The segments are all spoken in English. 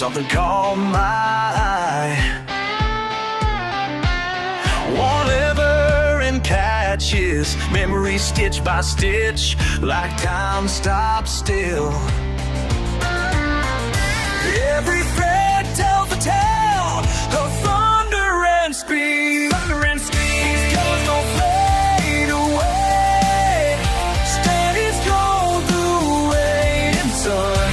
something caught my eye. Whatever and catches memories stitch by stitch, like time stops still. Every thread tells the tale of thunder and speed. Thunder and speed. These colors don't fade away. Steady scroll through rain and sun.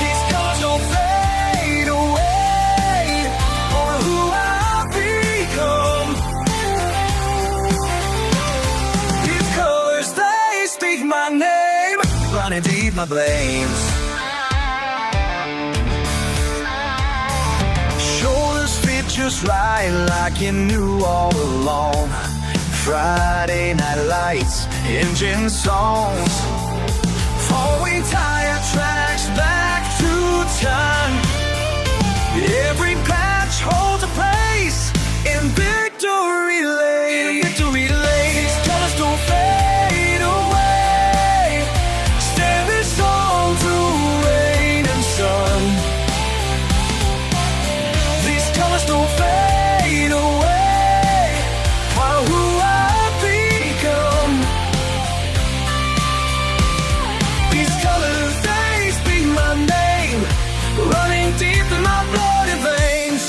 These colors don't fade away, or who I've become. These colors, they speak my name, running deep my veins. Just right, like you knew all along. Friday night lights, engine songs, four-wheel tire tracks back to time. Every patch holds a place in victory lane. Victory lane. These colors don't fade away. Standing strong through rain and sun. Don't fade away, while who I've become. These colors, they speak my name, running deep in my blood and veins.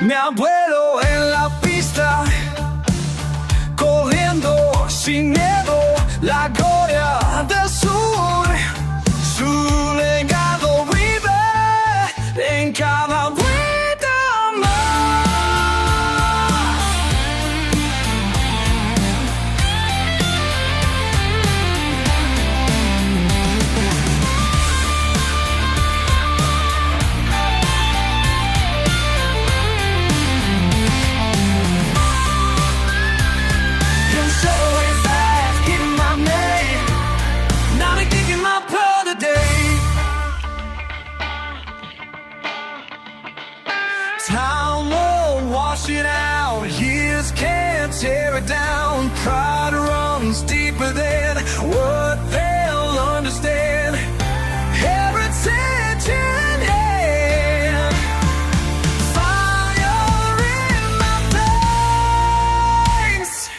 Me abuelo en la pista, corriendo sin miedo, la gloria del sur. Su legado en cada vuelta más. And so is that in my name, now they kicking my blood today. Time won't wash it out, years can't tear it down. Pride runs deeper than what they'll understand. Heritage in hand, fire in my veins.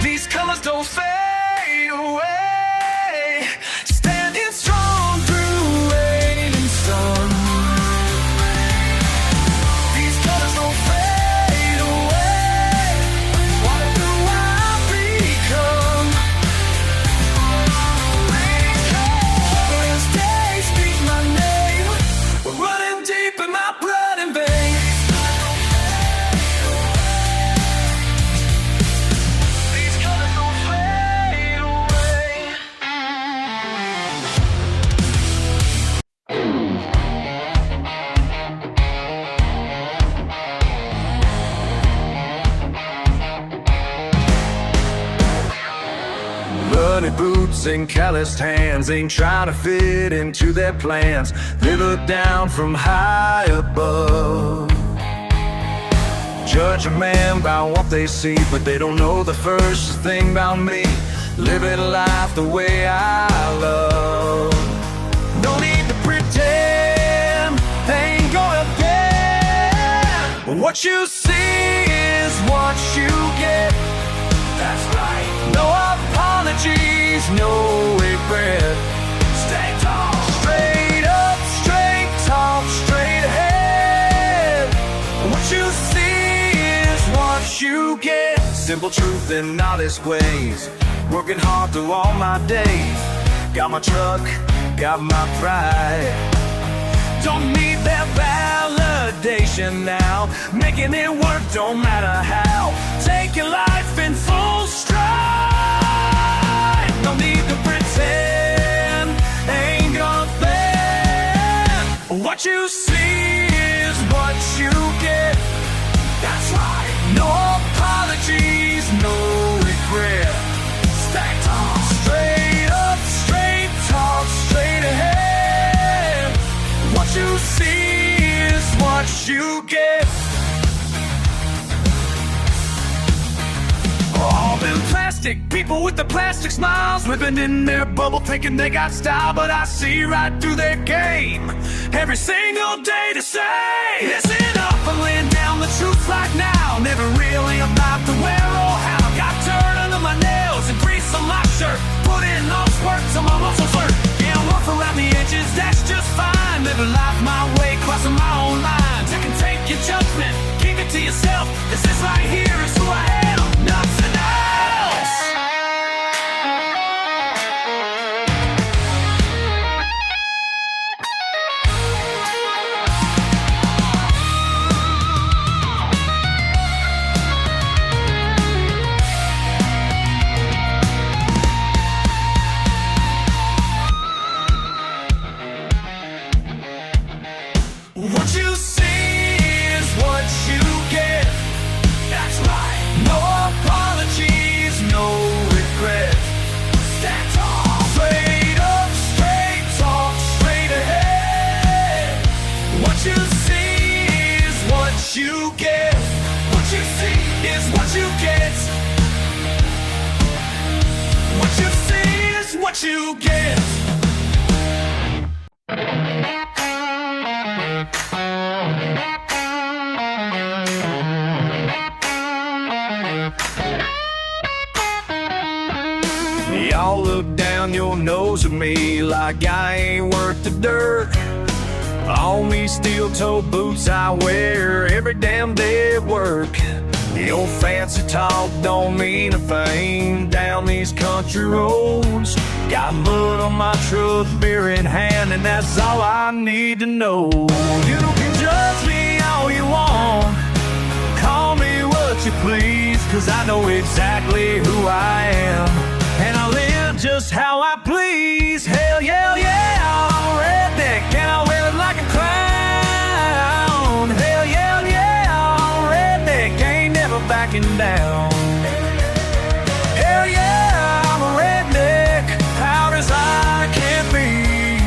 These colors don't fade away, standing strong through rain and sun. Muddy boots and calloused hands ain't trying to fit into their plans. They look down from high above, judge a man by what they see, but they don't know the first thing about me. Living life the way I love. No need to pretend, ain't gonna get. What you see is what you get. That's right. No apologies, no regret. Stay tall, straight up, straight talk, straight ahead. What you see is what you get. Simple truth in honest ways, working hard through all my days. Got my truck, got my pride. Don't need their validation now. Making it work don't matter how. Taking life in full stride. No need to pretend, ain't gonna bend. What you see is what you get. That's right. No apologies, no regret. Stay tall, straight up, straight talk, straight ahead. What you see is what you get. All them plastic people with the plastic smiles, living in their bubble thinking they got style, but I see right through their game every single day to say, listen up and laying down the truth right now. Never really about the where or how. Got dirt under my nails and grease on my shirt, put in those squirts on my muscles hurt. Yeah, rough around the edges, that's just fine. Living life my way, crossing my own lines. You can take your judgment, keep it to yourself. This right here is who I am, nothing else. What you see is what you get. That's right. No apologies, no regret. Stand tall, straight up, straight talk, straight ahead. What you see is what you get. What you see is what you get. What you see is what you get. Y'all look down your nose at me like I ain't worth the dirt. On these steel-toed boots I wear every damn day at work. Your fancy talk don't mean a thing down these country roads. Got mud on my truck, beer in hand, and that's all I need to know. You can judge me all you want, call me what you please, 'cause I know exactly who I am, and I live just how I please. Hell yeah, yeah, I'm a redneck, and I wear it like a crown. Hell yeah, yeah, I'm a redneck, ain't never backing down. Hell yeah, I'm a redneck, proud as I can be.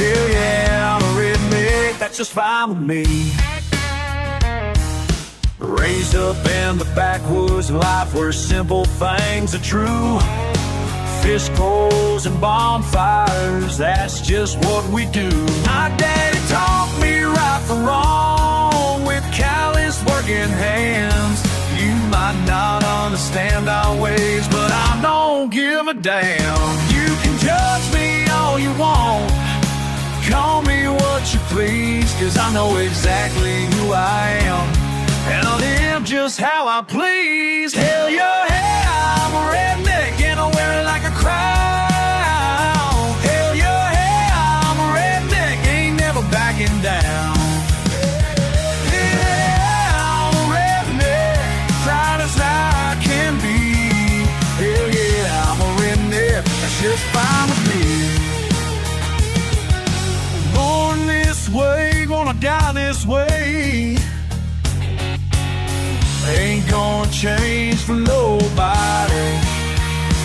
Hell yeah, I'm a redneck, that's just fine with me. Raised up in the backwoods life where simple things are true. Fish poles and bonfires, that's just what we do. My daddy taught me right from wrong with callous working hands. You might not understand our ways, but I don't give a damn. You can judge me all you want, call me what you please, 'cause I know exactly who I am, and I live just how I please. Hell yeah, I'm a redneck, and I wear it like a crown. Hell yeah, I'm a redneck, ain't never backing down. Yeah, I'm a redneck, proud as I can be. Hell yeah, I'm a redneck, that's just fine with me. Born this way, gonna die this way. Ain't gonna change for nobody.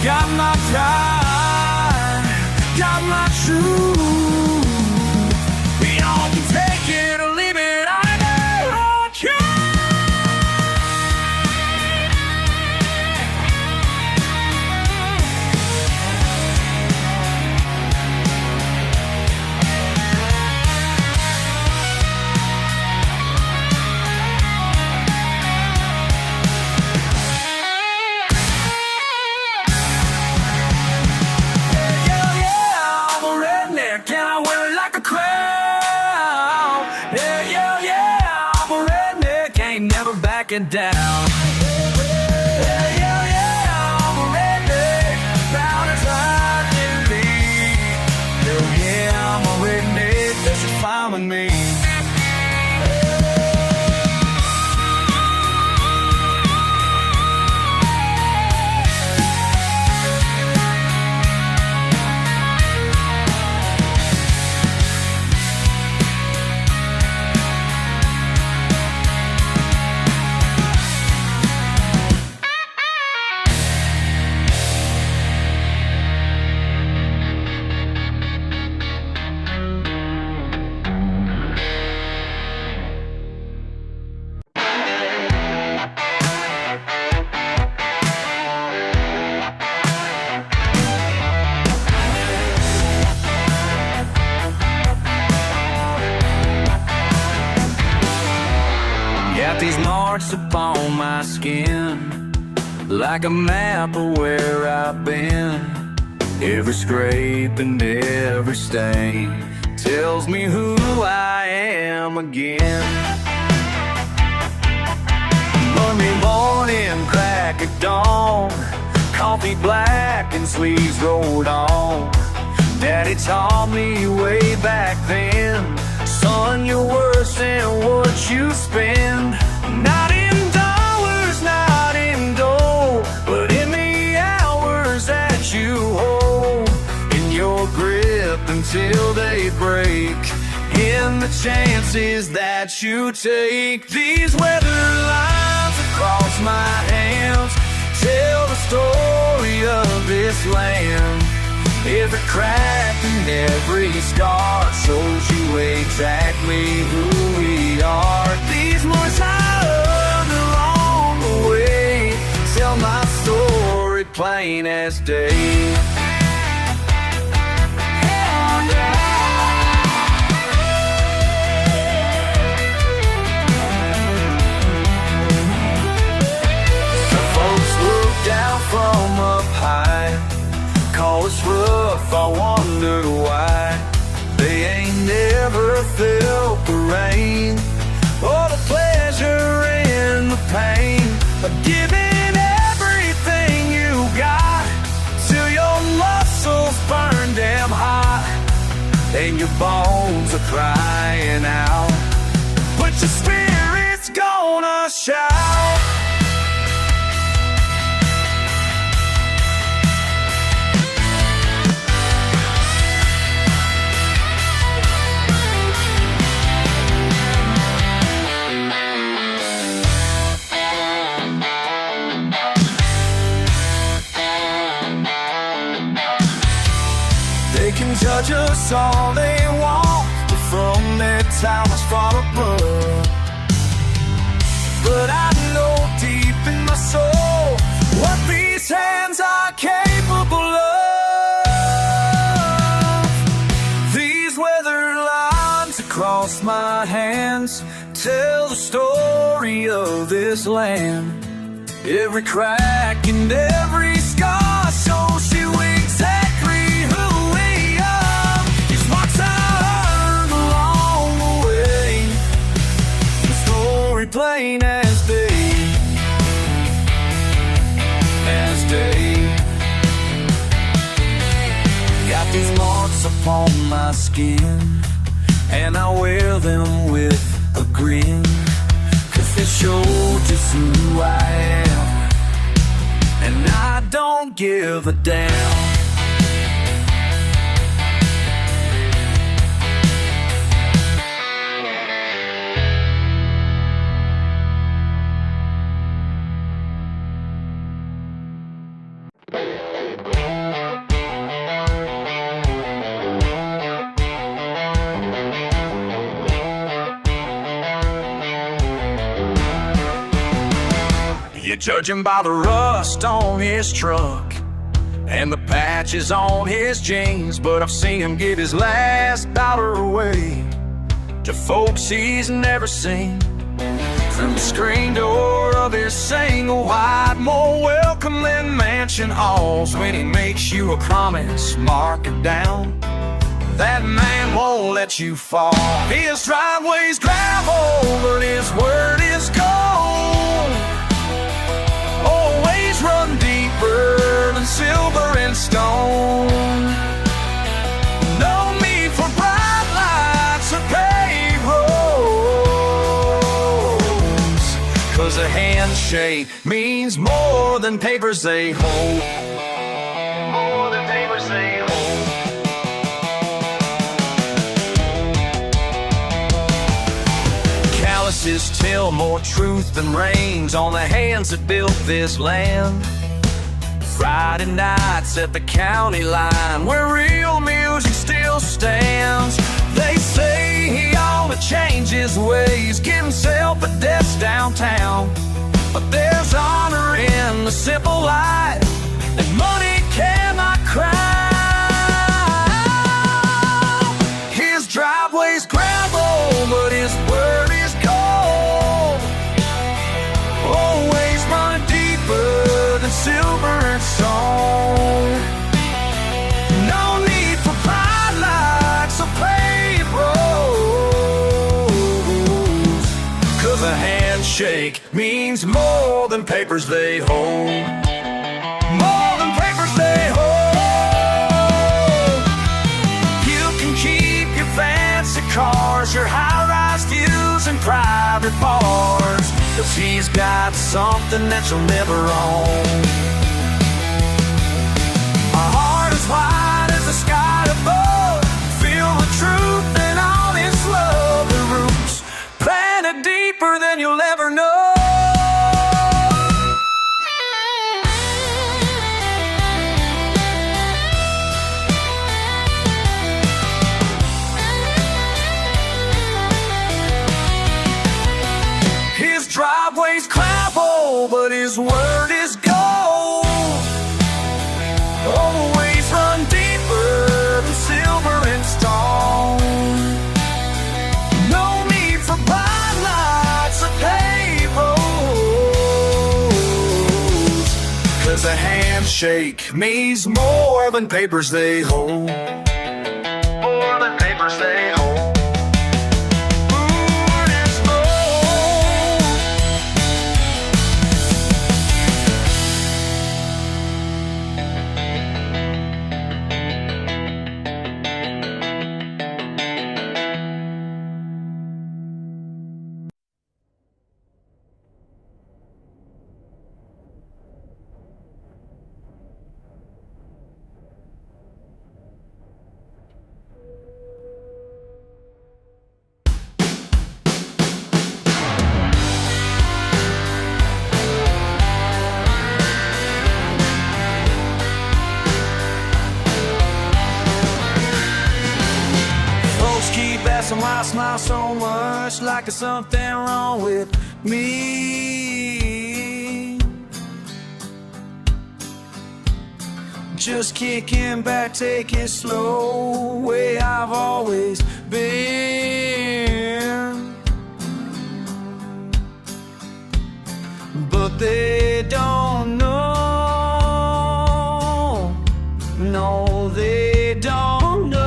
Got my pride, got my truth. Y'all can take it or leave it, I never care. Backing down. Yeah, yeah, yeah, I'm a redneck, proud as I can be. Yeah, I'm a redneck, that's just fine with me. marks upon my skin, like a map of where I've been. Every scrape and every stain tells me who I am again. Monday morning, crack of dawn, coffee black and sleeves rolled on. Daddy taught me way back then, son, you're worse than what you spend. Not in dollars, not in dough, but in the hours that you hold in your grip until they break, in the chances that you take. These weather lines across my hands tell the story of this land. Every crack and every scar shows you exactly who we are. These marks I earned along the way tell my story plain as day. Some folks look down from up high, call us rough, I wonder why. They ain't never felt the rain or the pleasure in the pain of giving everything you got till your muscles burn damn hot and your bones are crying out, but your spirit's gonna shout. Judge us all they want, but from their towers far above. But I know deep in my soul what these hands are capable of. These weathered lines across my hands tell the story of this land. Every crack and every scar shows you exactly who we are. These marks I earned along the way, the story plain as day, as day. Got these marks upon my skin, and I wear them with a grin, 'cause they show just who I am, and I don't give a damn. You judge him by the rust on his truck and the patches on his jeans, but I've seen him give his last dollar away to folks he's never seen. From the screen door of his single wide, more welcome than mansion halls. When he makes you a promise, mark it down, that man won't let you fall. His driveway's gravel, but his word is gold. Always run deeper than silver and stone. No need for bright lights or paved roads, 'cause a handshake means more than papers they hold. More than papers they hold. Calluses tell more truth than rains on the hands that built this land. Friday nights at the county line, where real music still stands. They say he ought to change his ways, get himself a desk downtown. But there's honor in the simple life that money cannot crown. His driveway's gravel, but his word is gold. handshake means more than papers they hold. More than papers they hold. You can keep your fancy cars, your high-rise views and private bars, 'cause he's got something that you'll never own. A heart as wide as the sky above, feel the truth in all its love. The roots planted deeper than you'll ever know. His driveway's gravel, but his word is gold. Always run deeper than silver and stone. No need for bright lights or paved roads, 'cause a handshake means more than papers they hold. More than papers they hold. Why I smile so much, like there's something wrong with me. Just kicking back, take it slow, way I've always been. But they don't know, no, they don't know.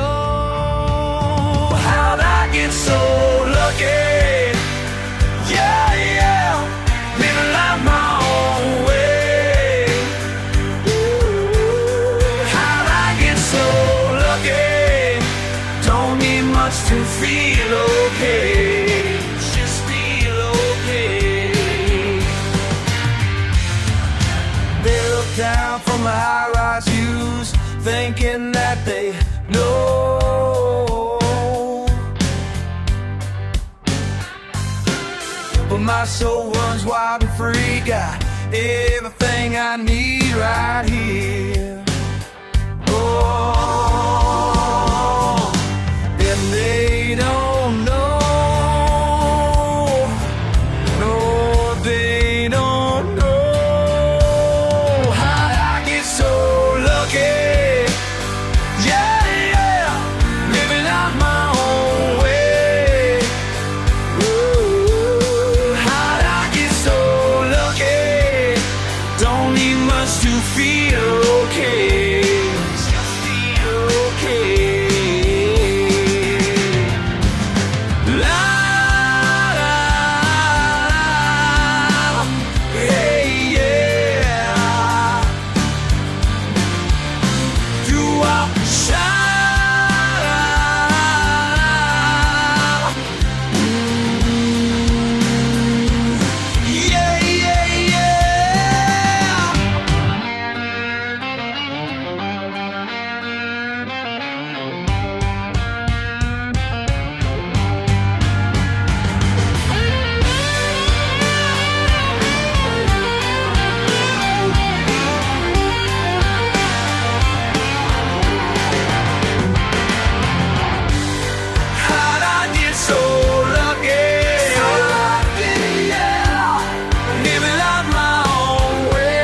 So lucky, yeah, yeah, living life my own way. Ooh, how'd I get so lucky? Don't need much to feel okay. Just feel okay. They look down from the high-rise views, thinking that they know. But my soul runs wild and free, got everything I need right here. Oh, and they don't know, no, they don't know. How'd I get so lucky? Yeah, yeah, living out my own way. Don't need much to feel okay. Just feel okay. La la la, hey yeah. Do I shine? Yeah, yeah, yeah. How'd I get so lucky? So lucky, yeah. Living life my own way.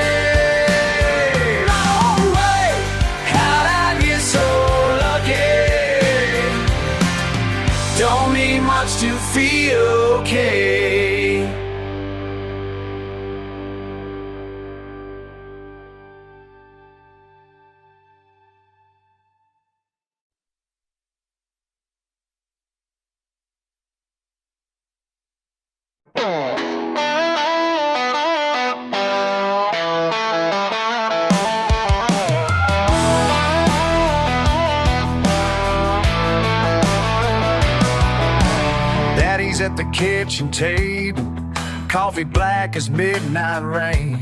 My own way. How'd I get so lucky? Don't need much to feel okay. He's at the kitchen table, coffee black as midnight rain.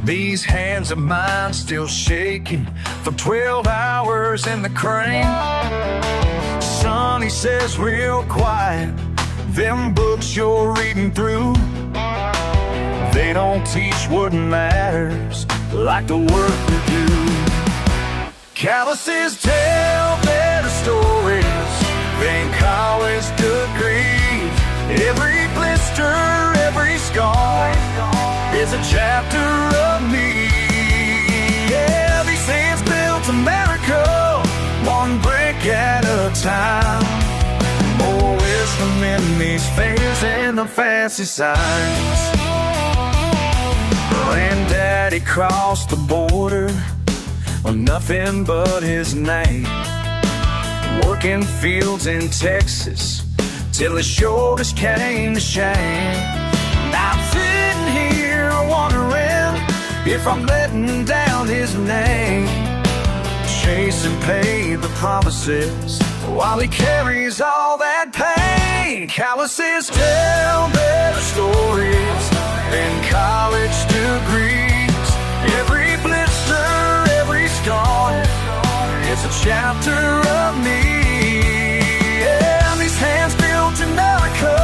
These hands of mine still shaking from 12 hours in the crane. Son, he says real quiet, them books you're reading through, they don't teach what matters like the work we do. Calluses tell better stories than college degrees. Every blister, every scar is a chapter of me. Yeah, these hands built America, one brick at a time. More wisdom in these fingers and the fancy signs. Granddaddy crossed the border on nothing but his name, working fields in Texas till his shoulders came to shame. I'm sitting here wondering if I'm letting down his name, chasing paid the promises while he carries all that pain. Calluses tell better stories than college degrees. Every blister, every scar is a chapter of me. Yeah, these hands built America,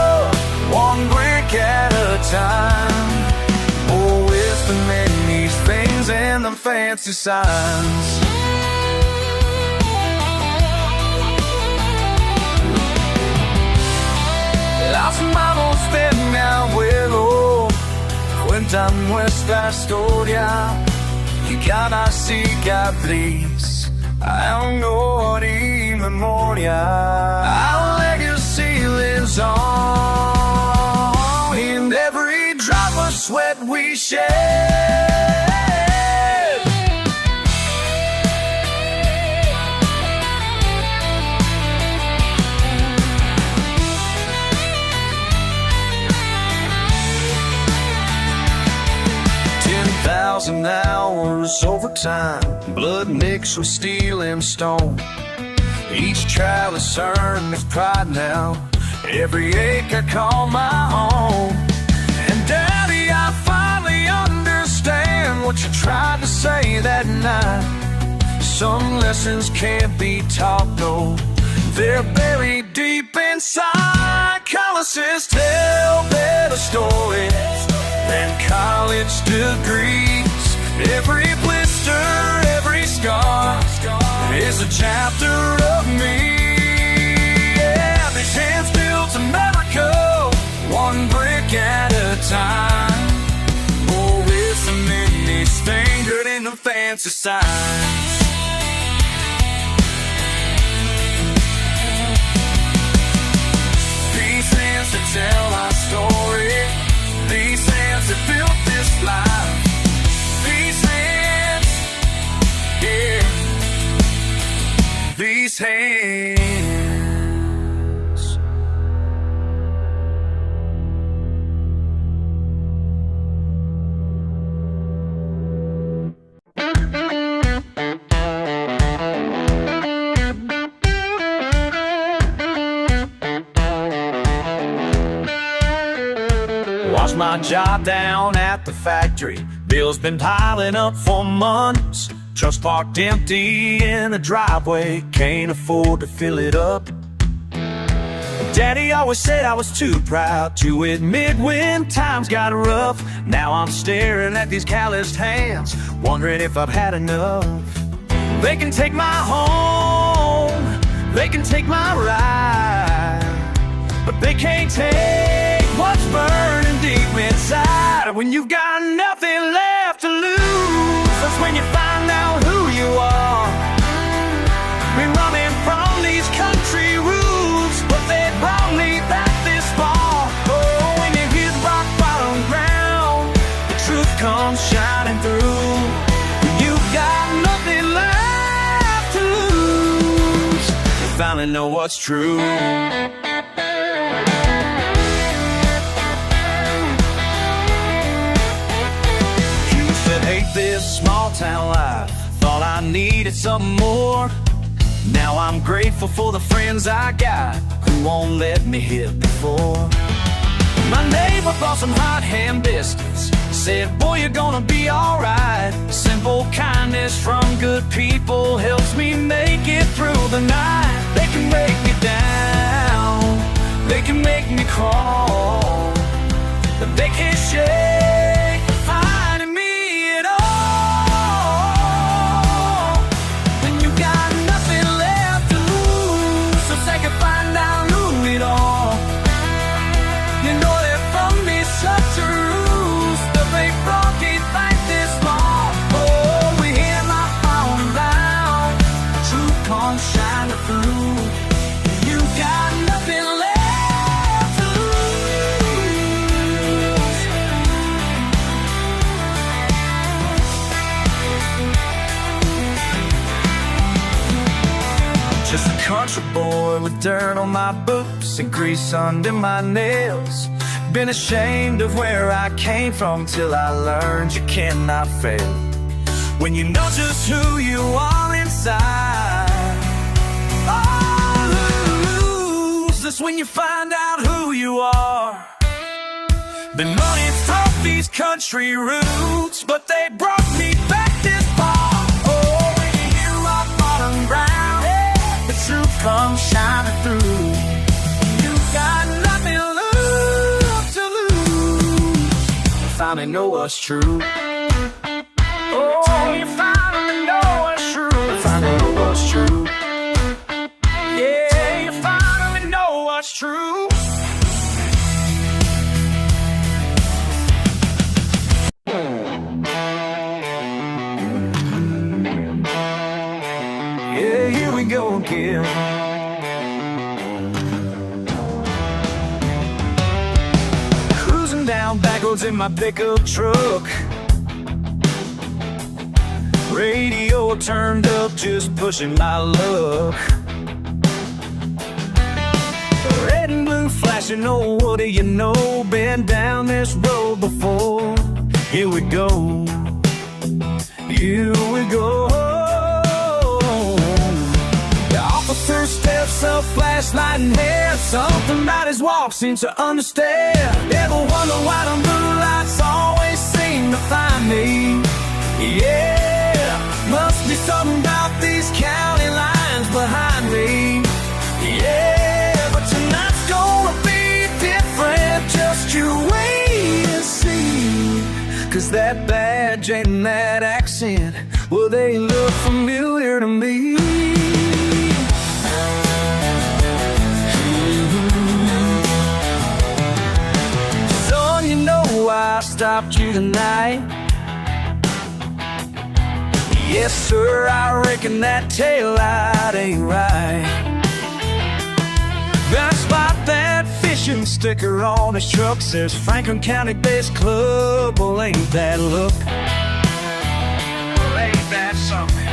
one brick at a time. More wisdom in these things and the fancy signs. Las manos de mi abuelo cuentan nuestra historia y cada cicatriz hay honor y memoria. Our legacy lives on in every drop of sweat we shed. 10,000 hours overtime, blood mixed with steel and stone. Each child has earned its pride now, every acre called my home. And Daddy, I finally understand what you tried to say that night. Some lessons can't be taught, no, they're buried deep inside. Calluses tell better stories than college degrees. Every blister, every scar is a chapter of me. Yeah, these hands built America, one brick at a time. More wisdom in these fingers and the fancy signs. These hands that tell our story, these hands that built this life. These hands, yeah, these hands. Lost my job down at the factory, bills been piling up for months. Trucks parked empty in the driveway, can't afford to fill it up. Daddy always said I was too proud to admit when times got rough. Now I'm staring at these calloused hands, wondering if I've had enough. They can take my home, they can take my ride, but they can't take what's burning deep inside. When you've got nothing left to lose, that's when you find out who you are. Been running from these country rules, but they brought me back this far. Oh, when you hit rock bottom ground, the truth comes shining through. When you've got nothing left to lose, you finally know what's true. Hate this small town life, thought I needed something more. Now I'm grateful for the friends I got who won't let me hit before. My neighbor brought some hot ham biscuits, said, boy, you're gonna be alright. Simple kindness from good people helps me make it through the night. They can make me down, they can make me crawl, but they can't shake the fight in me at all. When you got nothing left to lose, so say goodbye now, lose it all. You know that from me such a ruse, the big frog can't fight this long. Oh, we hear my phone loud, truth comes shining through. You got nothing left to lose. Just a country boy with dirt on my boots and grease under my nails. Been ashamed of where I came from till I learned you cannot fail when you know just who you are inside. Oh, lose this when you find out who you are. Been running off these country roots, but they brought me back this far. Oh, when you hear rock bottom ground, the truth comes shining through. You got nothing left to lose. Finally know what's true. Oh, you finally know what's true. Finally know what's true. Yeah, you finally know what's true. Yeah, here we go again. Cruising down back roads in my pickup truck, radio turned up, just pushing my luck. Red and blue flashing, oh, what do you know? Been down this road before. Here we go, here we go. The first steps of flashlight and hair, something about his walk seems to understand. Ever wonder why the blue lights always seem to find me? Yeah, must be something about these county lines behind me. Yeah, but tonight's gonna be different, just you wait and see. Cause that badge and that accent, well, they look familiar to me. I stopped you tonight. Yes, sir, I reckon that taillight ain't right. Got a spot that fishing sticker on his truck says Franklin County Bass Club. Well, ain't that look? Well, ain't that something?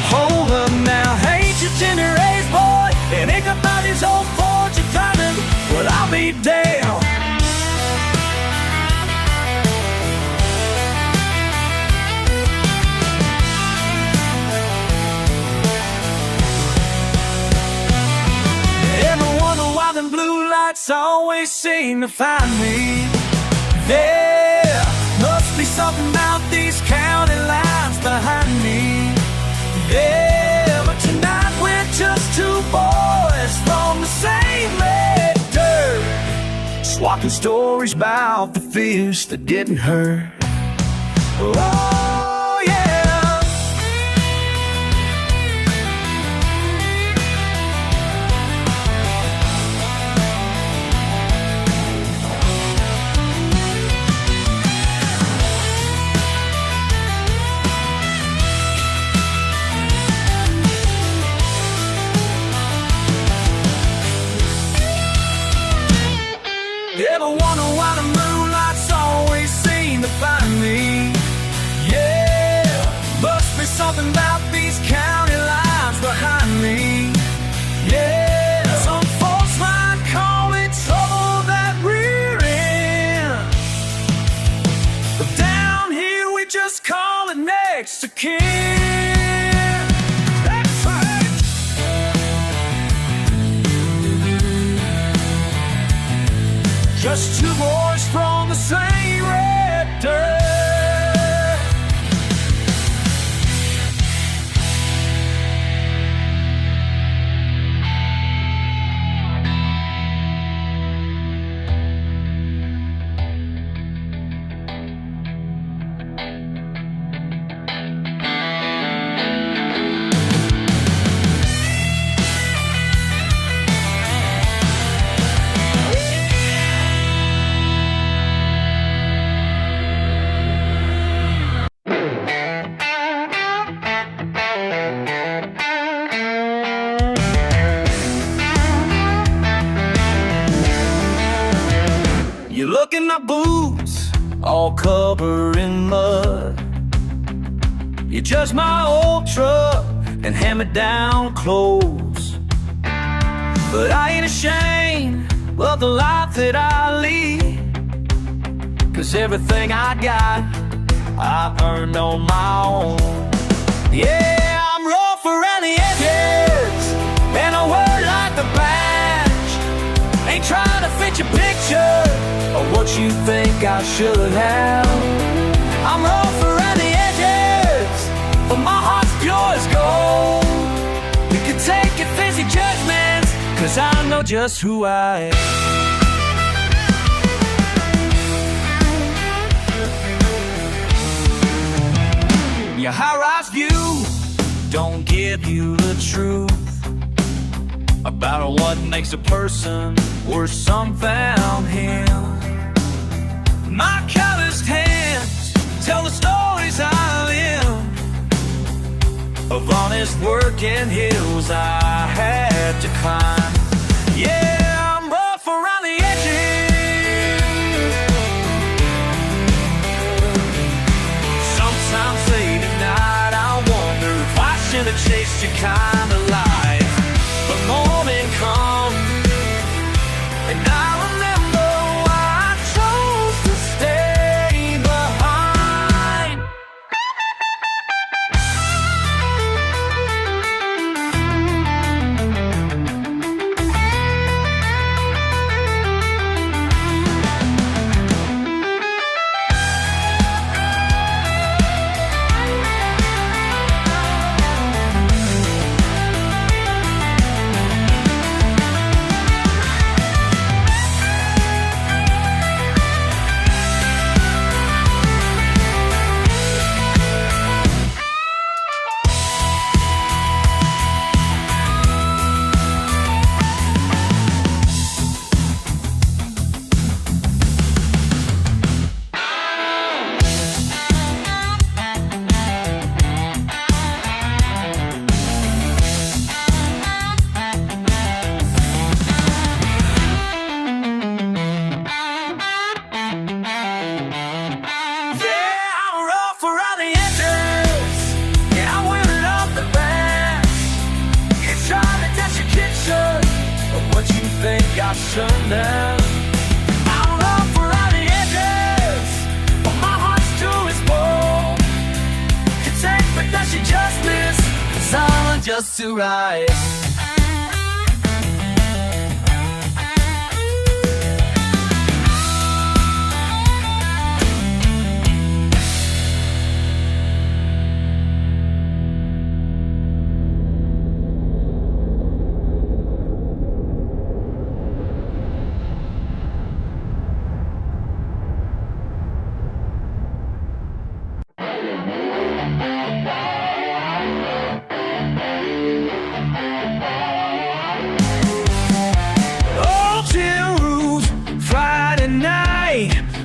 Hold up now, ain't you tender age boy? And ain't about his old Ford you're driving? Well, I'll be damned. Blue lights always seem to find me. There must be something about these county lines behind me. Yeah, but tonight we're just two boys from the same red dirt, swapping stories about the fish that didn't hurt. Oh yeah. Ever wonder why the moonlights always seem to find me? Yeah, must be something about these county lines behind me. Yeah, some folks might call it trouble that rear end, but down here we just call it next to kin. That's right. just two boys from the same red dirt. You look in my boots, all covered in mud. You judge my old truck and hand-me-down clothes. But I ain't ashamed of the life that I lead, 'cause everything I got, I earned on my own. Yeah, I'm rough around the edges, and I wear it like the badge. Ain't trying to fit your picture or what you think I should have. I'm rough around the edges, but my heart's pure as gold. You can take your fancy judgments, 'cause I know just who I am. Your high-rise view don't give you the truth about what makes a person worth some found him. My calloused hands tell the stories I live of honest working hills I had to climb. Yeah, I'm rough around the edges. Sometimes late at night I wonder if I should have chased your kind of life. But morning comes and I remember why I chose to stay behind. Got turned down. I'm rough around the edges, but my heart's too exposed. You take me that you just miss, 'cause I'm just too right.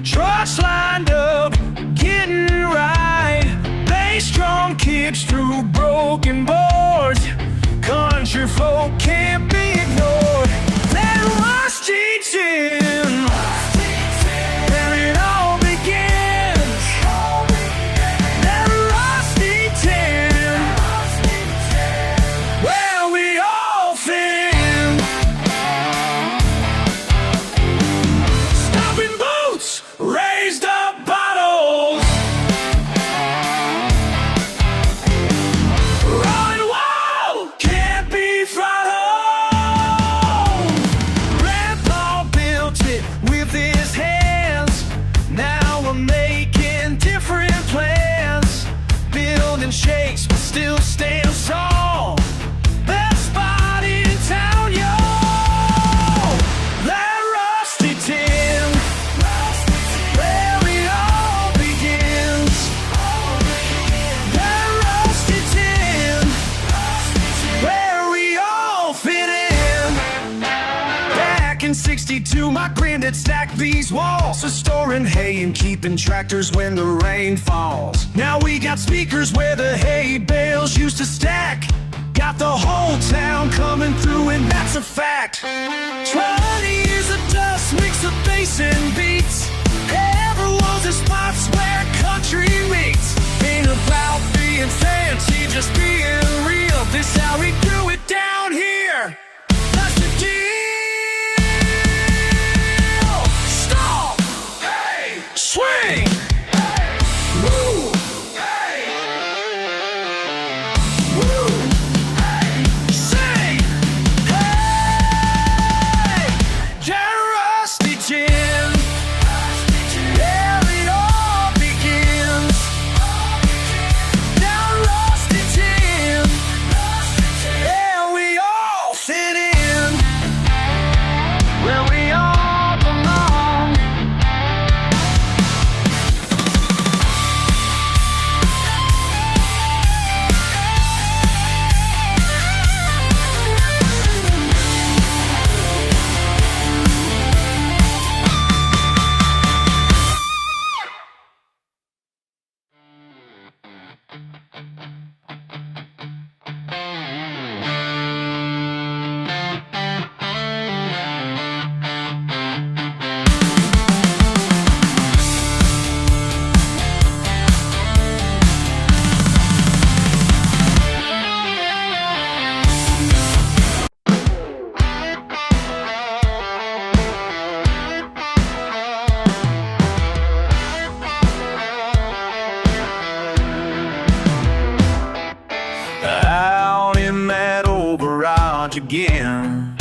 Trucks lined up, getting right. Bass drum kicks through broken boards. Country folk can't be ignored. That rusty tin, where it all begins. That rusty tin, where we all fit in. Stopping boots, raised up bottles, rolling wild, can't be frightened. legacy to my granddad stacked these walls. So storing hay and keeping tractors when the rain falls. Now we got speakers where the hay bales used to stack. Got the whole town coming through, and that's a fact. 20 years of dust mixed with bass and beats. Everyone's a spots where country meets. Ain't about being fancy, just being real. This how we do it down here. That's the deal. Stomp, hey, swing, hey, move, hey, move, hey, sing, hey, get rusty tin. Yeah, it all begins. Now rusty tin. Yeah, we all fit in where we all belong. Out in that old garage again,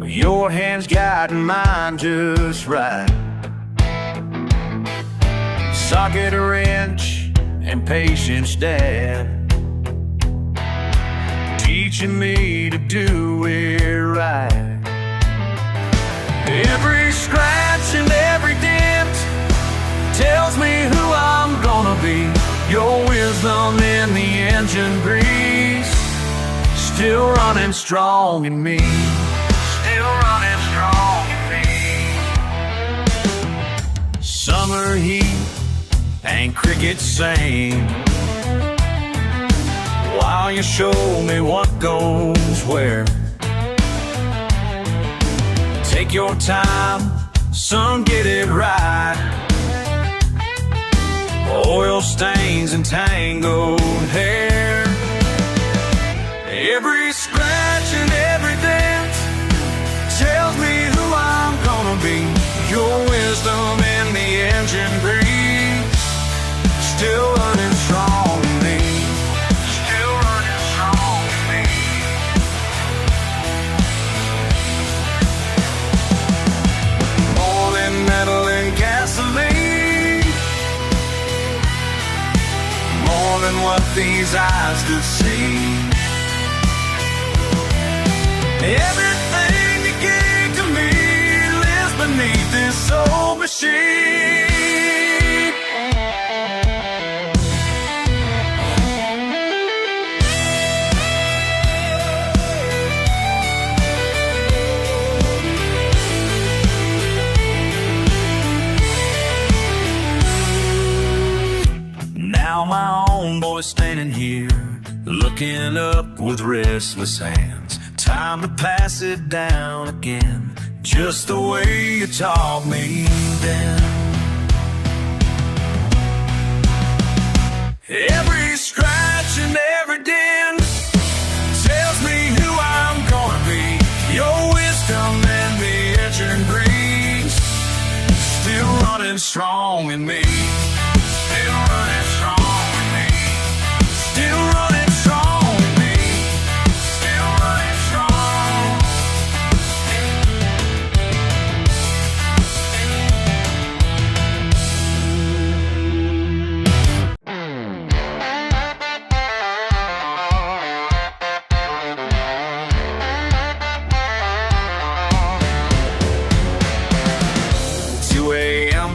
your hands guiding mine just right. Socket wrench and patience, Dad, teaching me to do it right. Every scratch and every dent tells me who I'm gonna be. Your wisdom in the engine breeze, still running strong in me. Still running strong in me. Summer heat and crickets sing, while you show me what goes where. Take your time, son, get it right. Oil stains and tangled hair. Every scratch and every dent tells me who I'm gonna be. Your wisdom in the engine breeze, still running strong in me. Still running strong in me. More than metal and gasoline, more than what these eyes could see. Everything you gave to me lives beneath this old machine. Now my own boy standing here, looking up with restless hands. Time to pass it down again, just the way you taught me then. Every scratch and every dent tells me who I'm gonna be. Your wisdom and the engine breeze, still running strong in me. Still running strong in me. Still running strong in me. Still running strong.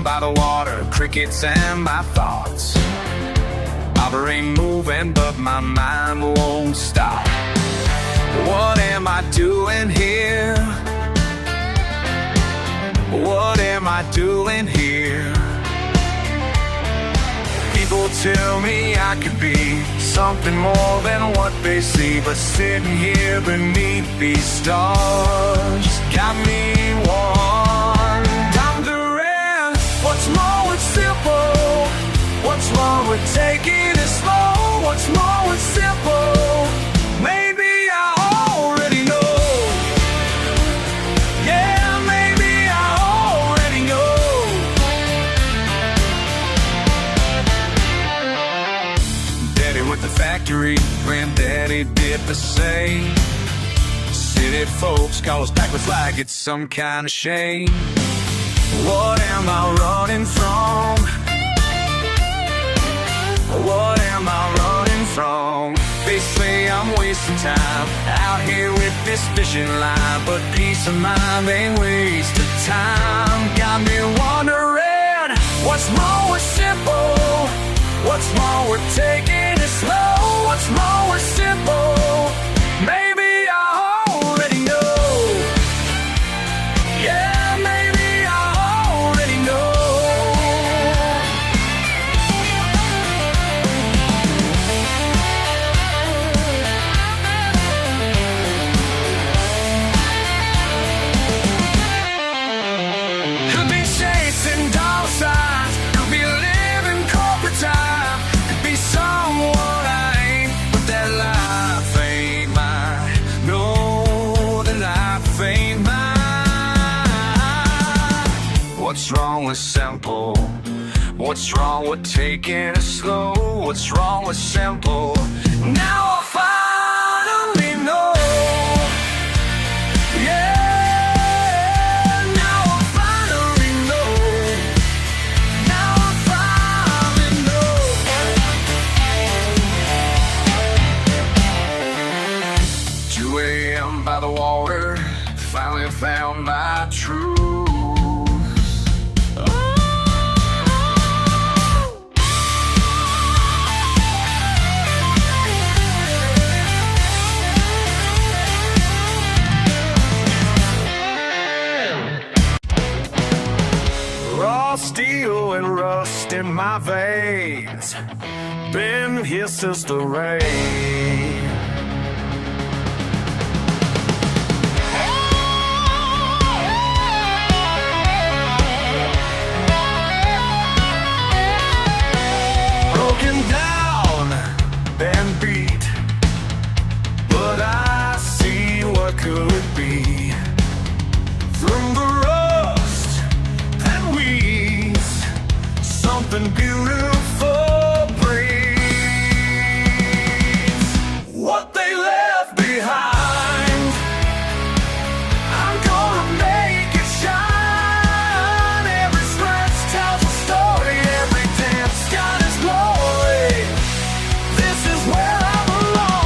By the water, crickets and my thoughts. My brain moving, but my mind won't stop. What am I doing here? What am I doing here? People tell me I could be something more than what they see, but sitting here beneath these stars got me wondering, what's wrong with simple? What's wrong with taking it slow? What's wrong with simple? Maybe I already know. Yeah, maybe I already know. Daddy with the factory, granddaddy did the same. City folks call us backwards like it's some kind of shame. What am I running from? What am I running from? They say I'm wasting time out here with this fishing line, but peace of mind ain't wasted time. Got me wondering, what's wrong with simple? What's wrong with taking it slow? What's wrong with simple? Maybe I already know. Yeah, maybe I already know. Could be chasing dollar signs, could be living corporate time, could be someone I ain't, but that life ain't mine. No, that life ain't mine. What's wrong with simple? What's wrong with taking it slow? What's wrong with simple? Now I finally know. Yeah, now I finally know. Now I finally know. 2 a.m. by the water, finally found my truth. Raw steel and rust in my veins, been here since the rain. Broken down and beat, but I see what could be. Through the rust and weeds, something beautiful breathes. What they left behind, I'm gonna make it shine. Every scratch tells a story, every dance got its glory. This is where I belong.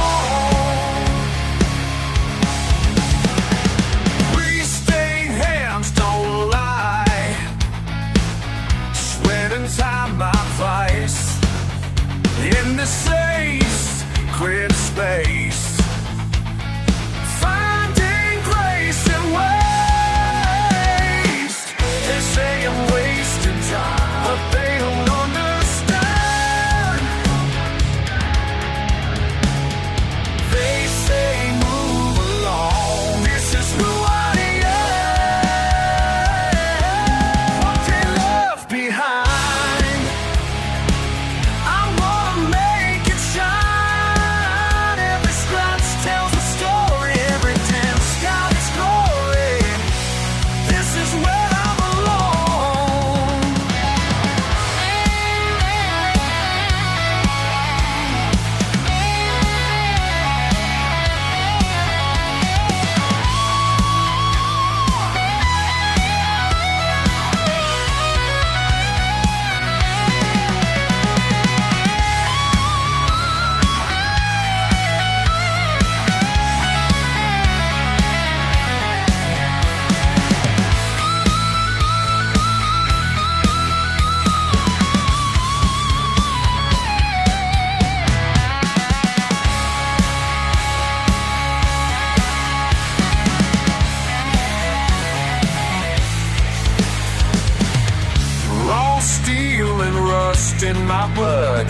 in my blood.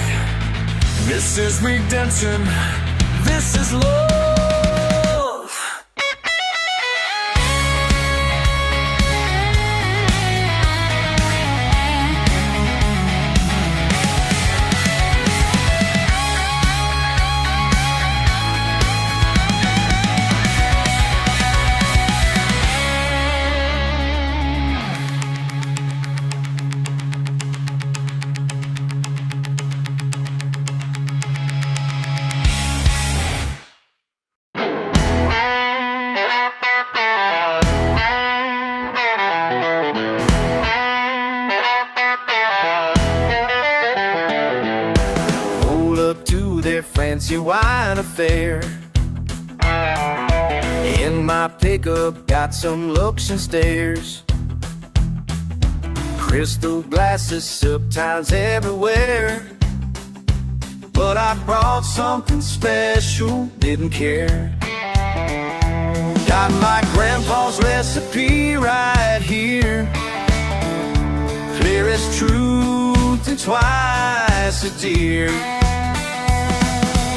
This is redemption, this is love. Their fancy wine affair. In my pickup, got some looks and stares. Crystal glasses, subtitles everywhere. But I brought something special, didn't care. Got my grandpa's recipe right here. Clear as truth and twice as dear.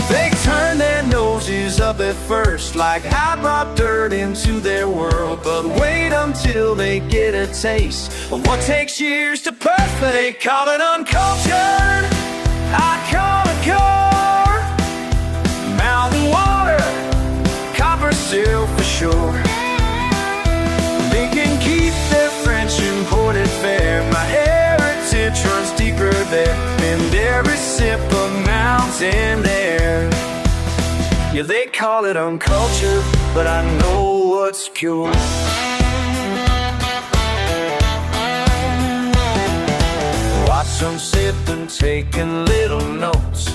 They turn their noses up at first, like I brought dirt into their world. But wait until they get a taste of what takes years to perfect. They call it uncultured, I call it core. Mountain water, copper still for sure. They can keep their French imported fare. My heritage runs deeper there, and every sip of mountain air. Yeah, they call it uncultured, but I know what's pure. Watch them sipping, taking little notes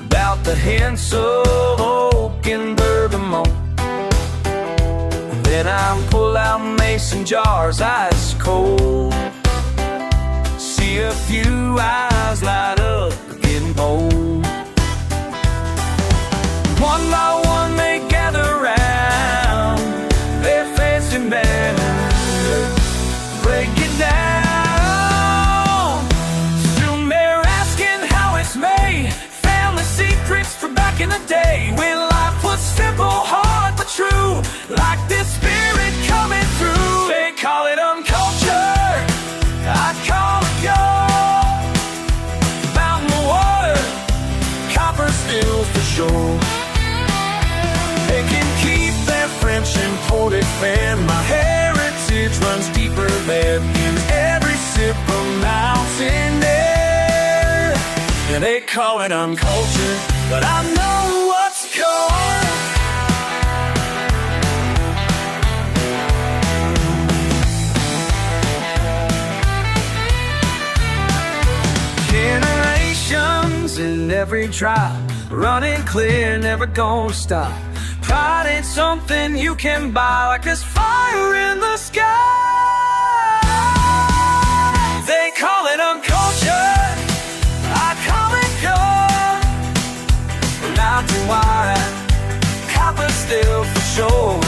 about the hints of oak and bergamot. Then I pull out mason jars, ice cold. See a few eyes light up, getting bold. One by one they gather round, their fancy manners break it down. Soon they're asking how it's made, family secrets from back in the day, when life was simple, hard but true, like this spirit coming through. They call it uncultured, I call it gold. Mountain water, copper still for sure. They can keep their French imported fare. My heritage runs deeper there, in every sip of mountain air. Yeah, they call it uncultured, but I know what's core. Generations in every tribe, running clear, never gonna stop. Pride ain't something you can buy, like there's fire in the sky. They call it uncultured, I call it gold. Mountain wide, copper still for sure.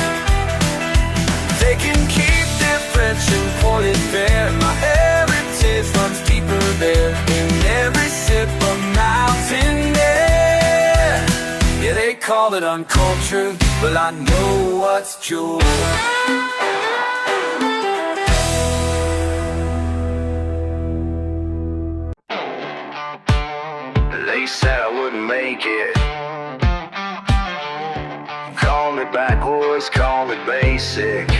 They can keep their French imported fare. My heritage runs deeper there, in every sip of mountain air. Yeah, they call it uncultured, but I know what's pure. They said I wouldn't make it. Call me backwards, call me basic.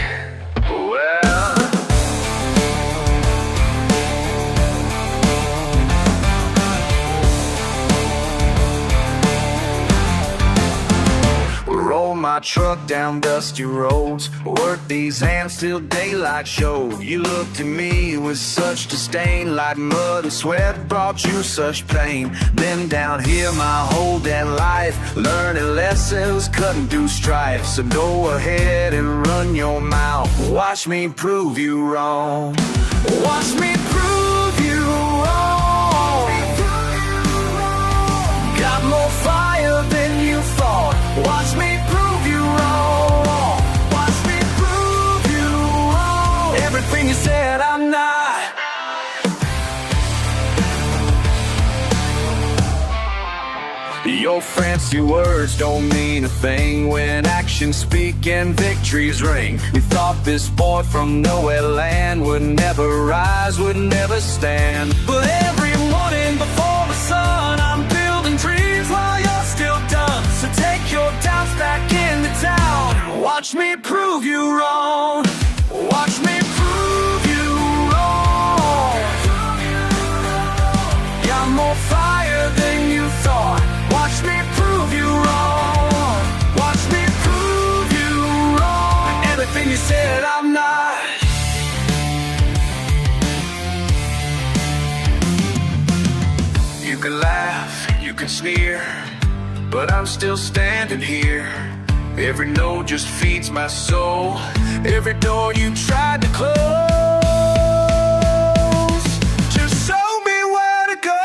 Well, roll my truck down dusty roads, work these hands till daylight showed. You looked at me with such disdain, like mud and sweat brought you such pain. Been down here my whole damn life, learning lessons, cutting through strife. So go ahead and run your mouth, watch me prove you wrong. Watch me prove you wrong. Got more fire than you thought. Watch me prove you wrong. Watch me prove you wrong. Everything you said I'm not. know fancy words don't mean a thing when actions speak and victories ring. We thought this boy from nowhere land would never rise, would never stand. But every morning before the sun, I'm building dreams while you're still done. So take your doubts back into town. Watch me prove you wrong. Watch me prove you wrong. Got more fire than you thought. Watch me prove you wrong. Watch me prove you wrong. Everything you said I'm not. You can laugh, you can sneer, but I'm still standing here. Every no just feeds my soul. Every door you tried to close, just show me where to go.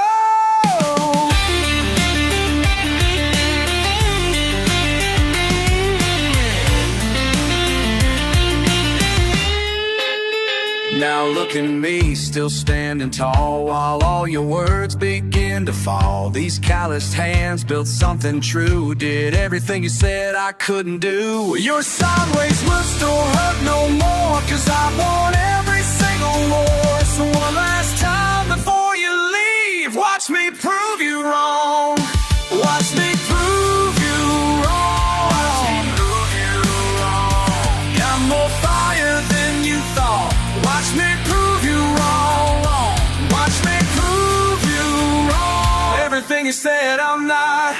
Now look at me, still standing tall, while all your words begin to fall. These calloused hands built something true, did everything you said I couldn't do. Your sideways looks don't hurt no more, 'cause I won every single war. So one last time before you leave, watch me prove you wrong. Watch me prove you wrong. Watch me prove you wrong. Got more fire than you thought. Watch me prove you wrong. Watch me prove you wrong. Everything you said I'm not.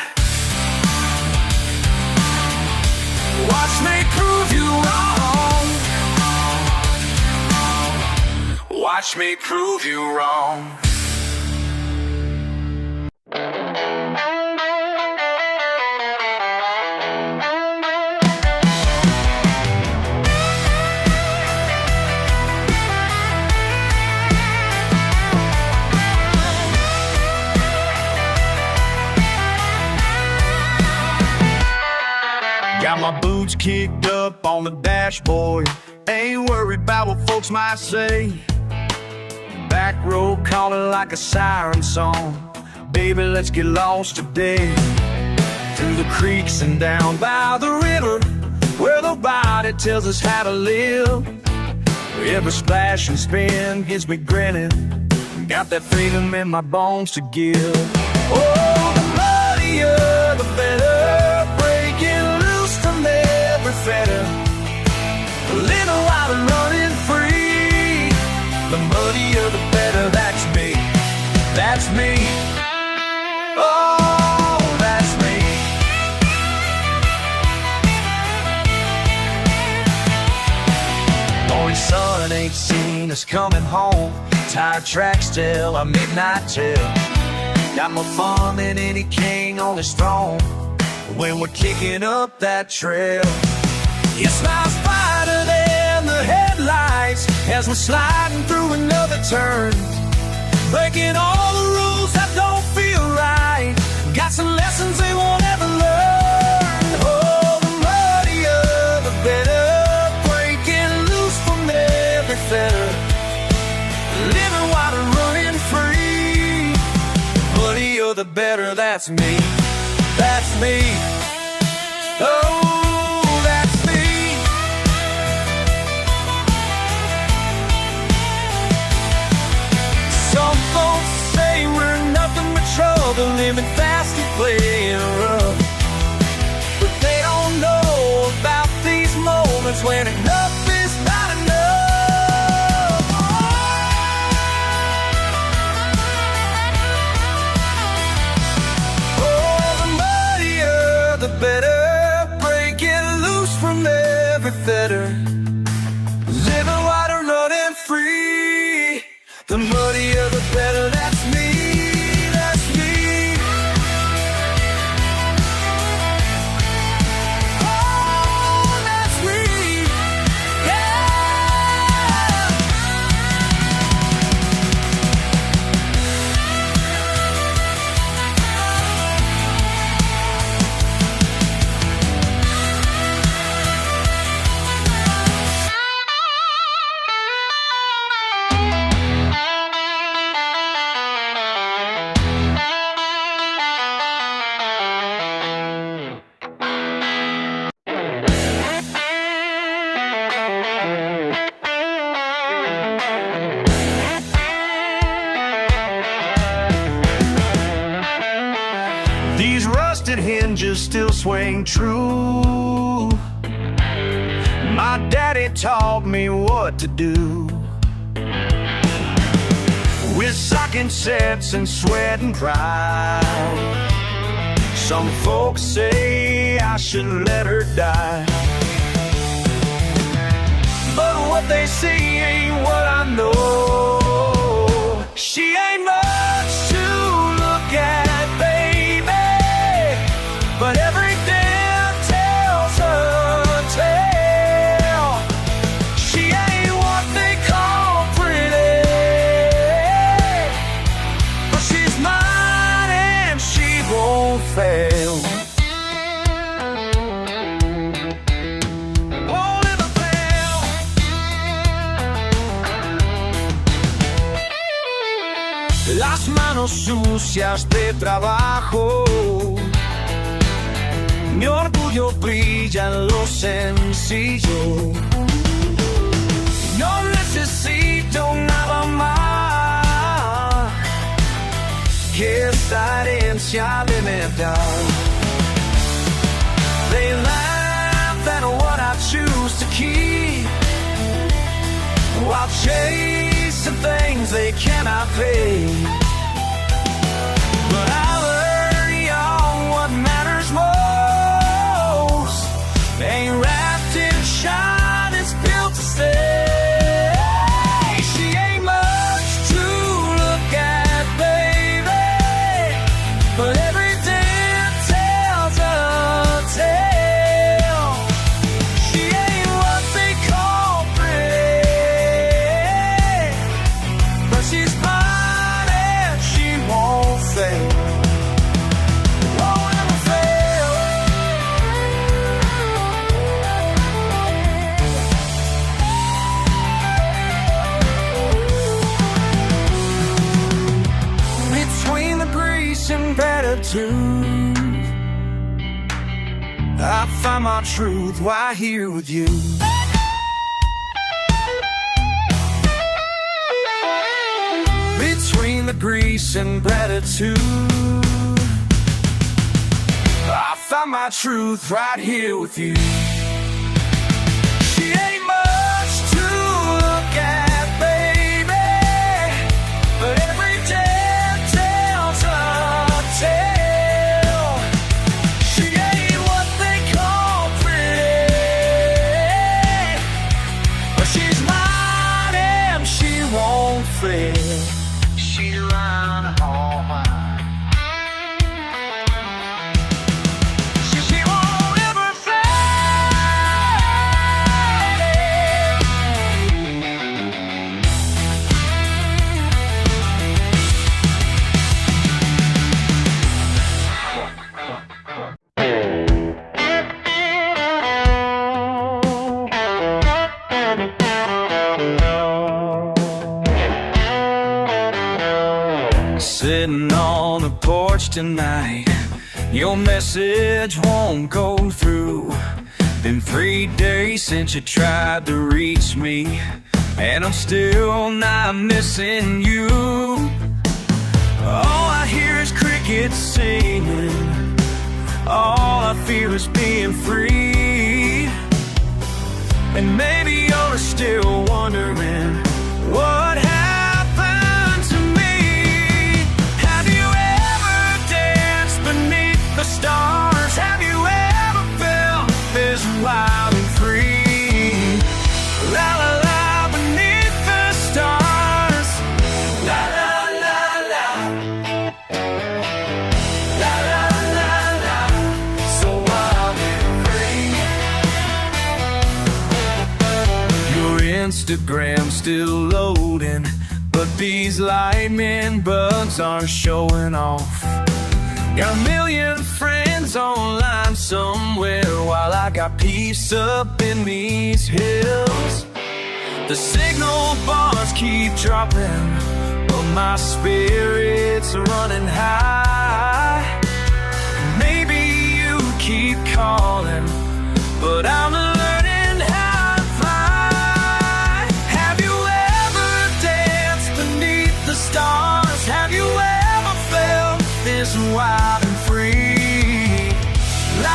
Watch me prove you wrong. Watch me prove you wrong. Got my boots kicked up on the dashboard, ain't worried about what folks might say. Back road calling like a siren song, baby let's get lost today. Through the creeks and down by the river, where nobody tells us how to live. Every splash and spin gets me grinning, got that freedom in my bones to give. Oh, the muddier the better, breaking loose from every fetter. A little while and running free. The muddier the better, that's me. That's me. Oh, that's me. Morning sun ain't seen us coming home. Tired tracks tell our midnight tale. Got more fun than any king on his throne when we're kicking up that trail. Your smile's brighter than the headlights as we're sliding through another turn, breaking all the rules that don't feel right. Got some lessons they won't ever learn. Oh, the muddier the better, breaking loose from every fetter. Living wild and running free. The muddier the better, that's me. That's me. Oh, that's me. Some folks say we're nothing but trouble, living fast and playing rough. But they don't know about these moments when enough is not enough. Oh, the muddier the better, breaking loose from every fetter. Living wide and running free. The muddier the better, that's me. That's me. Oh, that's me. Yeah. still swing true. My daddy taught me what to do. With stocking sets and sweat and pride, some folks say I should let her die. But what they see ain't what I know. She ain't much to look at, baby, but everything tells a tale. She ain't what they call pretty, but she's mine and she won't fail. Las manos sucias de trabajo, mi orgullo brilla en lo sencillo. No necesito nada más que esta herencia de metal. They laugh at what I choose to keep, while chasing things they cannot pay. But I learned young what matters most ain't wrapped in shine, it's built to stay. She ain't much to look at, baby, but everything tells a tale. She ain't what they call pretty, but she's mine and she won't fail. Won't ever fail. Between the grease and gratitude, I find my truth right here with you. Between the grease and gratitude, I find my truth right here with you. She ain't much to look at, baby, but every day tells a tale. She ain't what they call pretty, but she's mine and she won't fail. She's mine, all mine. She won't ever Sitting on the porch tonight, your message won't go through. Been 3 days since you tried to reach me, and I'm still not missing you. All I hear is crickets singing, all I feel is being free. And maybe you're still wondering what happened to me. Have you ever danced beneath the stars? Have you ever felt this wild and free? La la la, beneath the stars. La la la la. La la la la. So wild and free. Your Instagram's still loading, but these lightning bugs aren't showing off. Got a million friends online somewhere, while I got peace up in these hills. The signal bars keep dropping, but my spirit's running high. Maybe you keep calling, but I'm learning how to fly. Have you ever danced beneath the stars? Have you ever felt this wild and free? La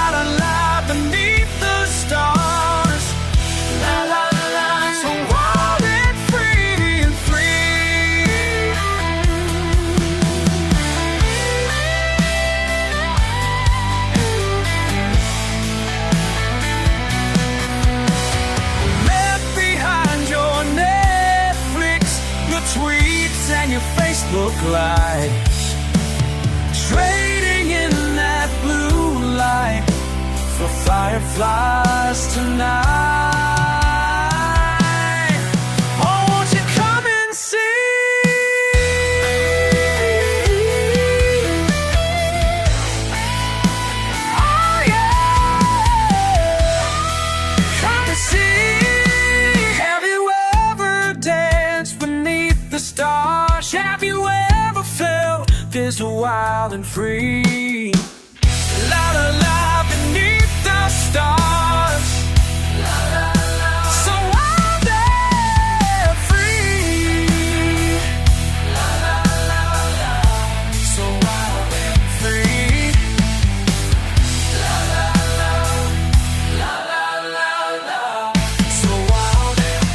lights, trading in that blue light for fireflies tonight. Oh, won't you come and see? Oh yeah, come and see. Have you ever danced beneath the stars? Have you ever felt this wild and free? La la la, beneath the stars, la la la, so wild and free. La la la la, so wild and free. La la la, la la la la, so wild and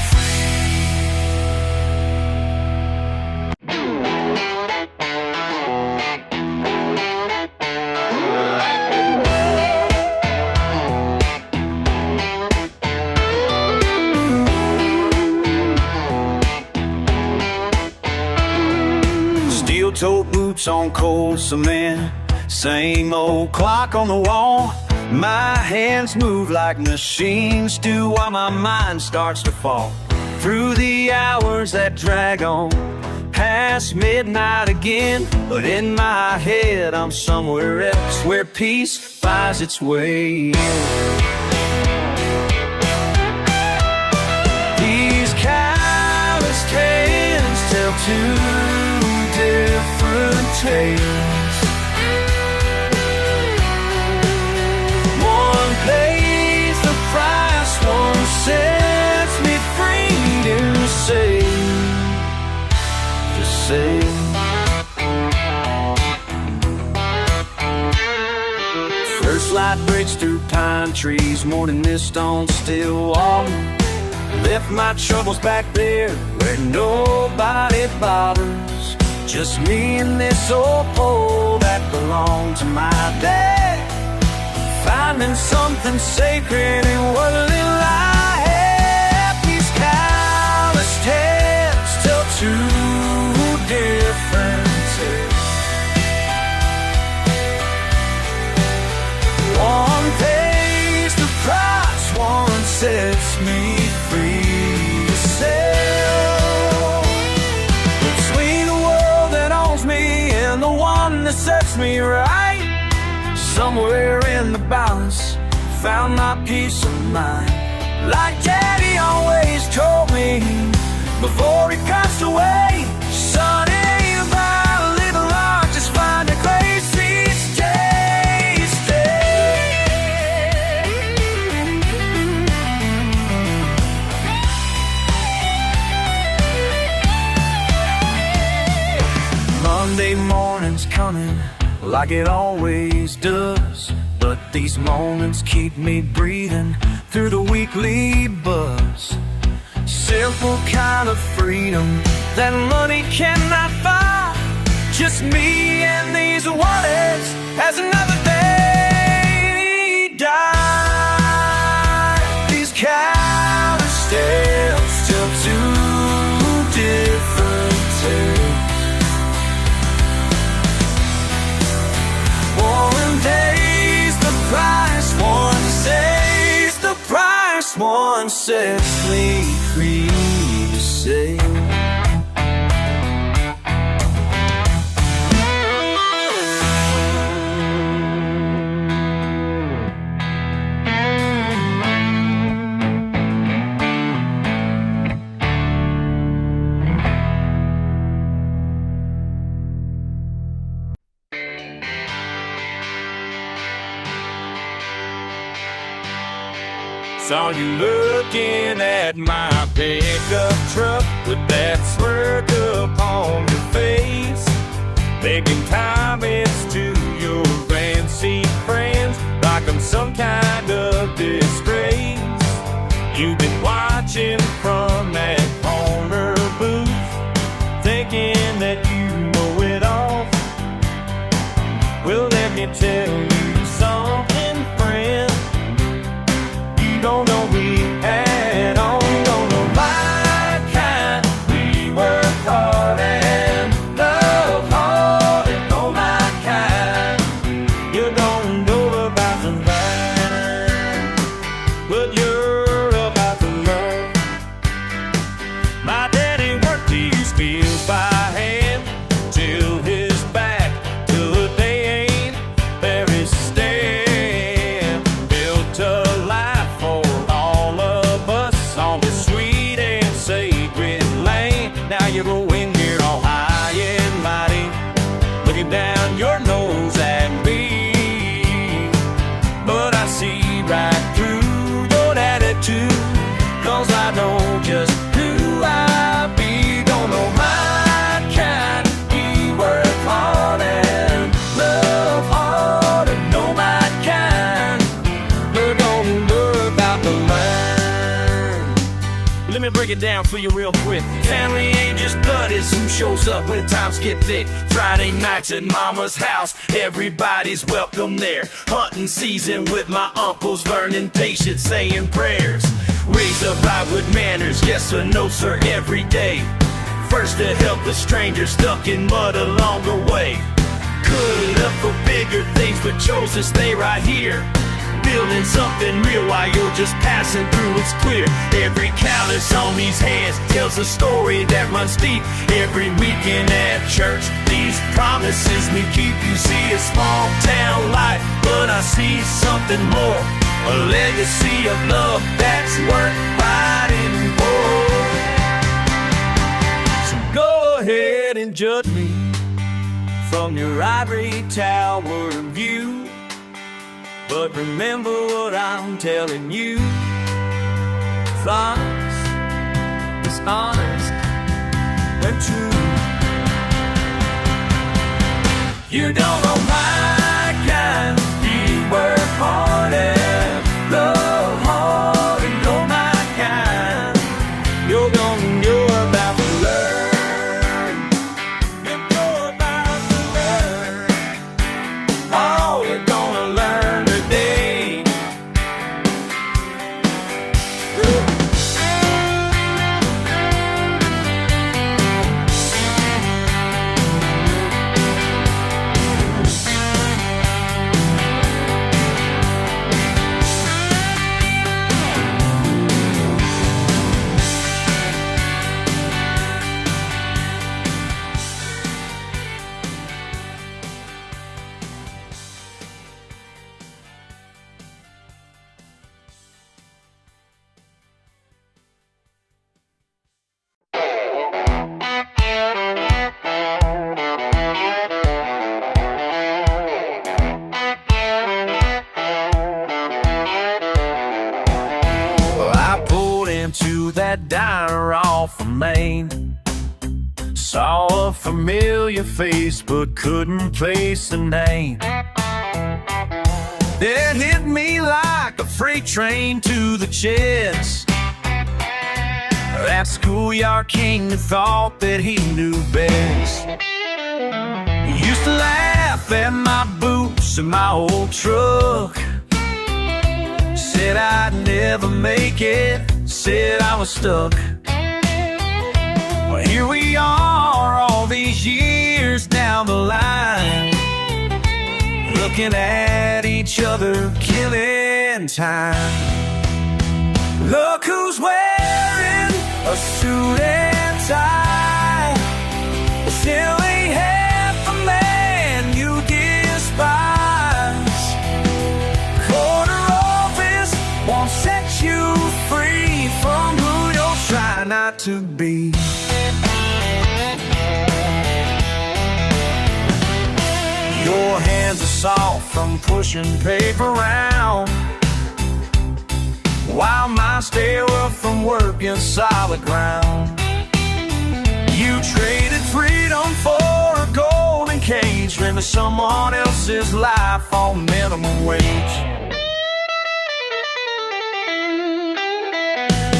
steel-toed boots on cold cement, same old clock on the wall. My hands move like machines do while my mind starts to fall. Through the hours that drag on, past midnight again. But in my head I'm somewhere else, where peace finds its way. These calloused hands tell two different tales. One pays the price, one sets me free to sail. First light breaks through pine trees, morning mist on still walking. Left my troubles back there where nobody bothers. Just me and this old pole that belonged to my dad, finding something sacred in what little I have. These calloused hands tell two different tales. One pays the price, one sets me free to sail between the world that owns me and the one that sets me right. Somewhere in the balance, found my peace of mind. Like Daddy always told me before he passed away, son, it ain't about living large, just find a grace each day. Monday morning's coming like it always does, but these moments keep me breathing through the weekly buzz. Simple kind of freedom that money cannot buy. Just me and these wallets as another day die. These calloused tales tell two different tales. One pays the price, one saves the price, one sets me free to sail. Saw you looking at my pickup truck with that smirk upon your face, making comments to your fancy friends like I'm some kind of disgrace. You've been watching from that corner booth, thinking that you know it all. Well, let me tell you something, friend. You don't know me at all. You don't know my kind. We work hard and love but you're about to learn. My daddy worked these fields by hand till his back took pain. There he stand, built a life for all of us on this sweet and sacred land. Now you go in here all high and mighty, looking down your nose at me, but I see right through your attitude, 'cause I know just who I be. Don't know my kind, we work hard and love hard, and know my kind, we're gonna learn about the land. Let me break it down for you real quick. Family ain't just buddies who shows up when times get thick. Friday nights at mama's house, everybody's welcome there. Hunting season with my uncles, learning patience, saying prayers. Raised up by good manners, yes sir, no sir, every day. First to help a stranger stuck in mud along the way. Could up for bigger things, but chose to stay right here, building something real while you're just passing through. It's clear every callus on these hands tells a story that runs deep. Every weekend at church, these promises we keep. You see a small town life, but I see something more, a legacy of love that's worth fighting for. So go ahead and judge me from your ivory tower view, but remember what I'm telling you. Flawless is honest and true. You don't know my kind, you work hard and love hard, and know my kind, you're about to learn. You're about to learn. Oh, you're gonna learn today. To that diner off of Main, saw a familiar face but couldn't place the name. It hit me like a freight train to the chest. That schoolyard king who thought that he knew best. He used to laugh at my boots and my old truck. Said I'd never make it, said I was stuck. Well, here we are all these years down the line, looking at each other, killing time. Look who's wearing a suit and tie, a silly half a man you despise. Corner office won't set you free from who you'll try not to be. Your hands are soft from pushing paper around, while mine stay rough from working solid ground. You traded freedom for a golden cage, living someone else's life on minimum wage.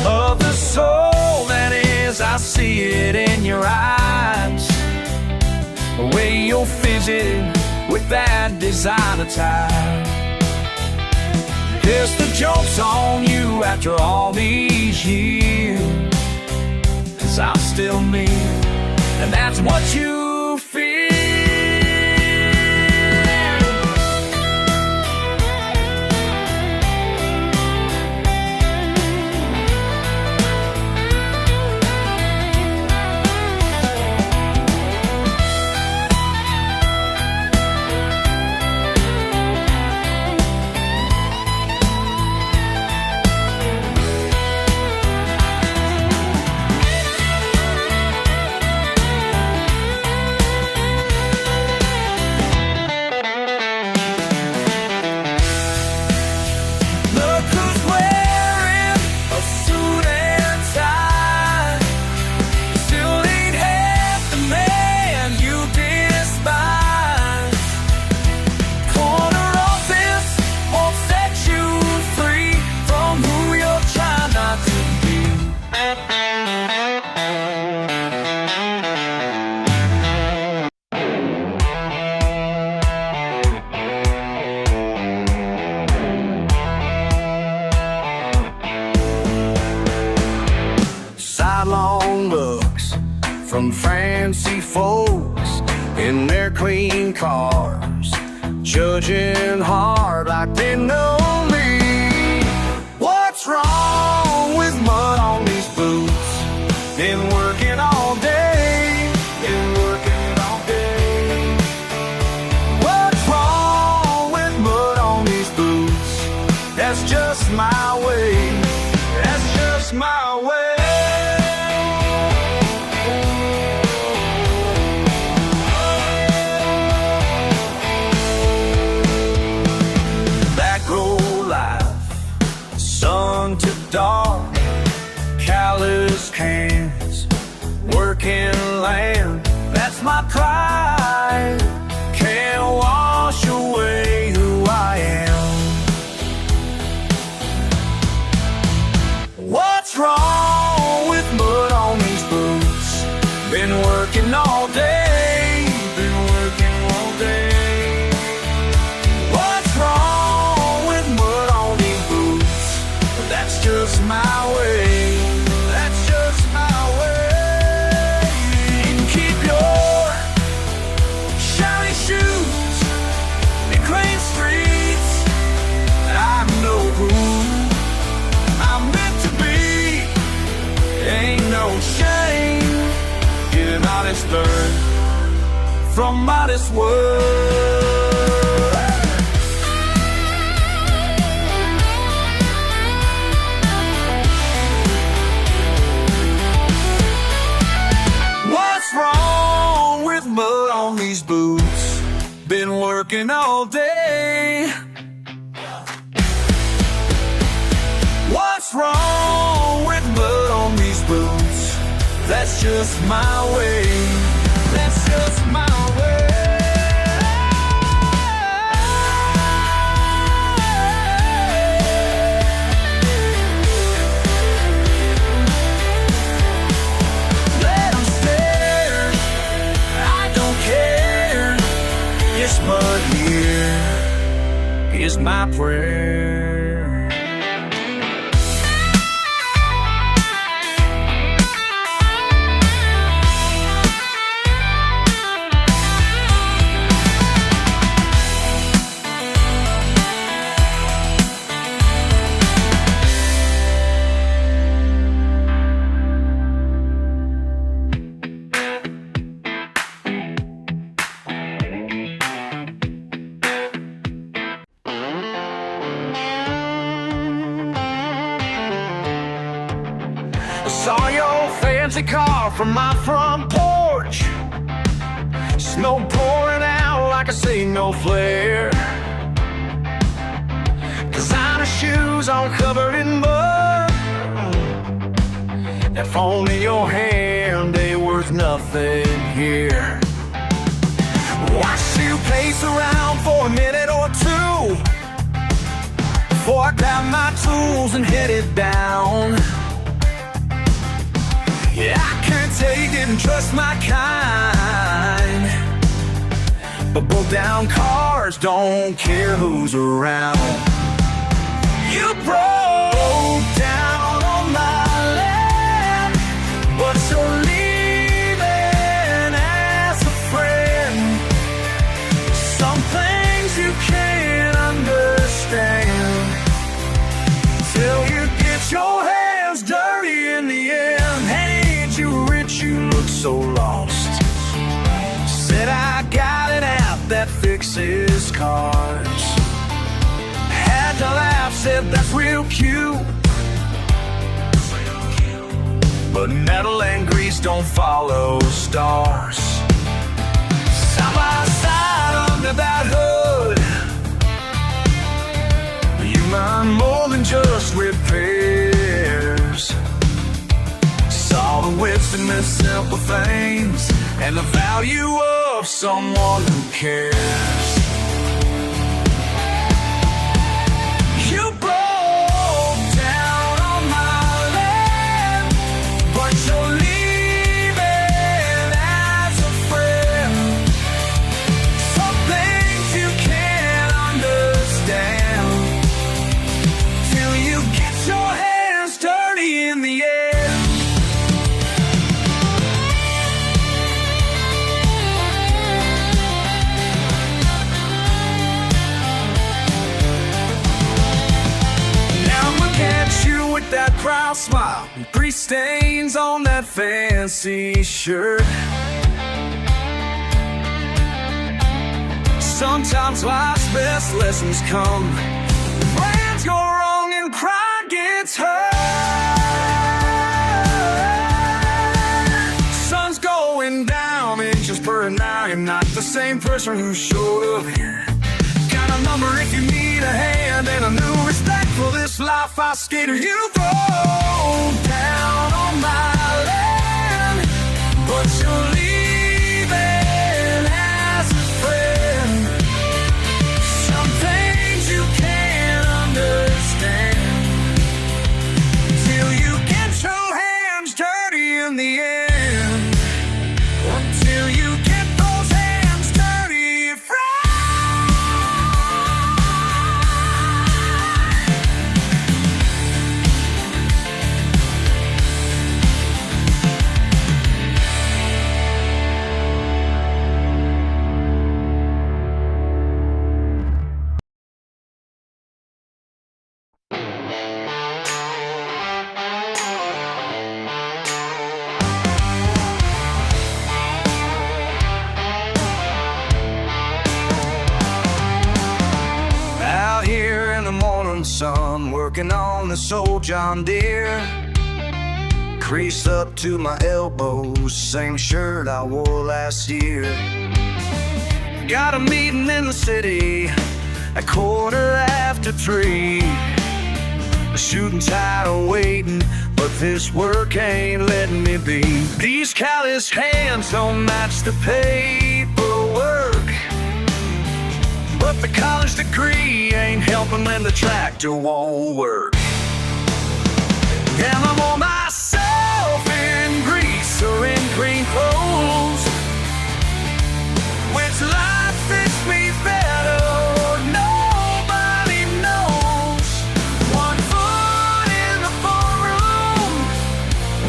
Of the soul that is, I see it in your eyes, the way you're fidgeting with that designer tie. Guess the joke's on you after all these years, 'cause I'm still me, and that's what you feel. from fancy folks in their clean cars, judging hard like they know me. What's wrong with mud on these boots? Been working all day, been working all day. What's wrong with mud on these boots? That's just my way, that's just my way. To dark, calloused hands, working land, that's my pride. Can't wash away who I am. What's wrong with mud on these boots? Been working all day, been working all day. What's wrong with mud on these boots? That's just my way, that's just my way. You can keep your shiny shoes in clean streets. I know who I'm meant to be. Ain't no shame in honest earth from modest words. Wrong with mud on these boots? Been working all day. What's wrong with mud on these boots? That's just my way, that's just my way. This mud here is my prayer. Saw your fancy car from my front porch, snow pouring out like a signal flare. Designer shoes all covered in mud. That phone in your hand ain't worth nothing here. Watch you pace around for a minute or two before I grab my tools and head it down. Yeah, I can't take it and trust my kind, but broke down cars don't care who's around. You broke down on my land, but you're leaving as a friend. Some things you can't understand till you get your hands dirty in the end. You rich, you look so lost. Said I got an app that fixes cars. Had to laugh, said that's real cute, but metal and grease don't follow stars. Side by side under that hood, you learn more than just repairs. All the wits and the simple things, and the value of someone who cares. You broke down on my land, but you're leaving as a friend. Some things you can't understand till you get your hands dirty in the air. proud smile, grease stains on that fancy shirt. Sometimes life's best lessons come when plans go wrong and pride gets hurt. Sun's going down, engines burning now. You're not the same person who showed up here. Got a number if you need a hand, and a new respect for this life I skater. You throw down on my land, but you're leaving as a friend. Some things you can't understand till you get your hands dirty in the end. Until you get those hands dirty, friend. Out here in the morning sun, working on this old John Deere. Creased up to my elbows, same shirt I wore last year. Got a meeting in the city at 3:15. A shooting title waiting, but this work ain't letting me be. These callous hands don't match the paperwork, but the college degree ain't helping when the tractor won't work. And I'm on myself in grease or in green clothes, which life fits me better, nobody knows. One foot in the ballroom,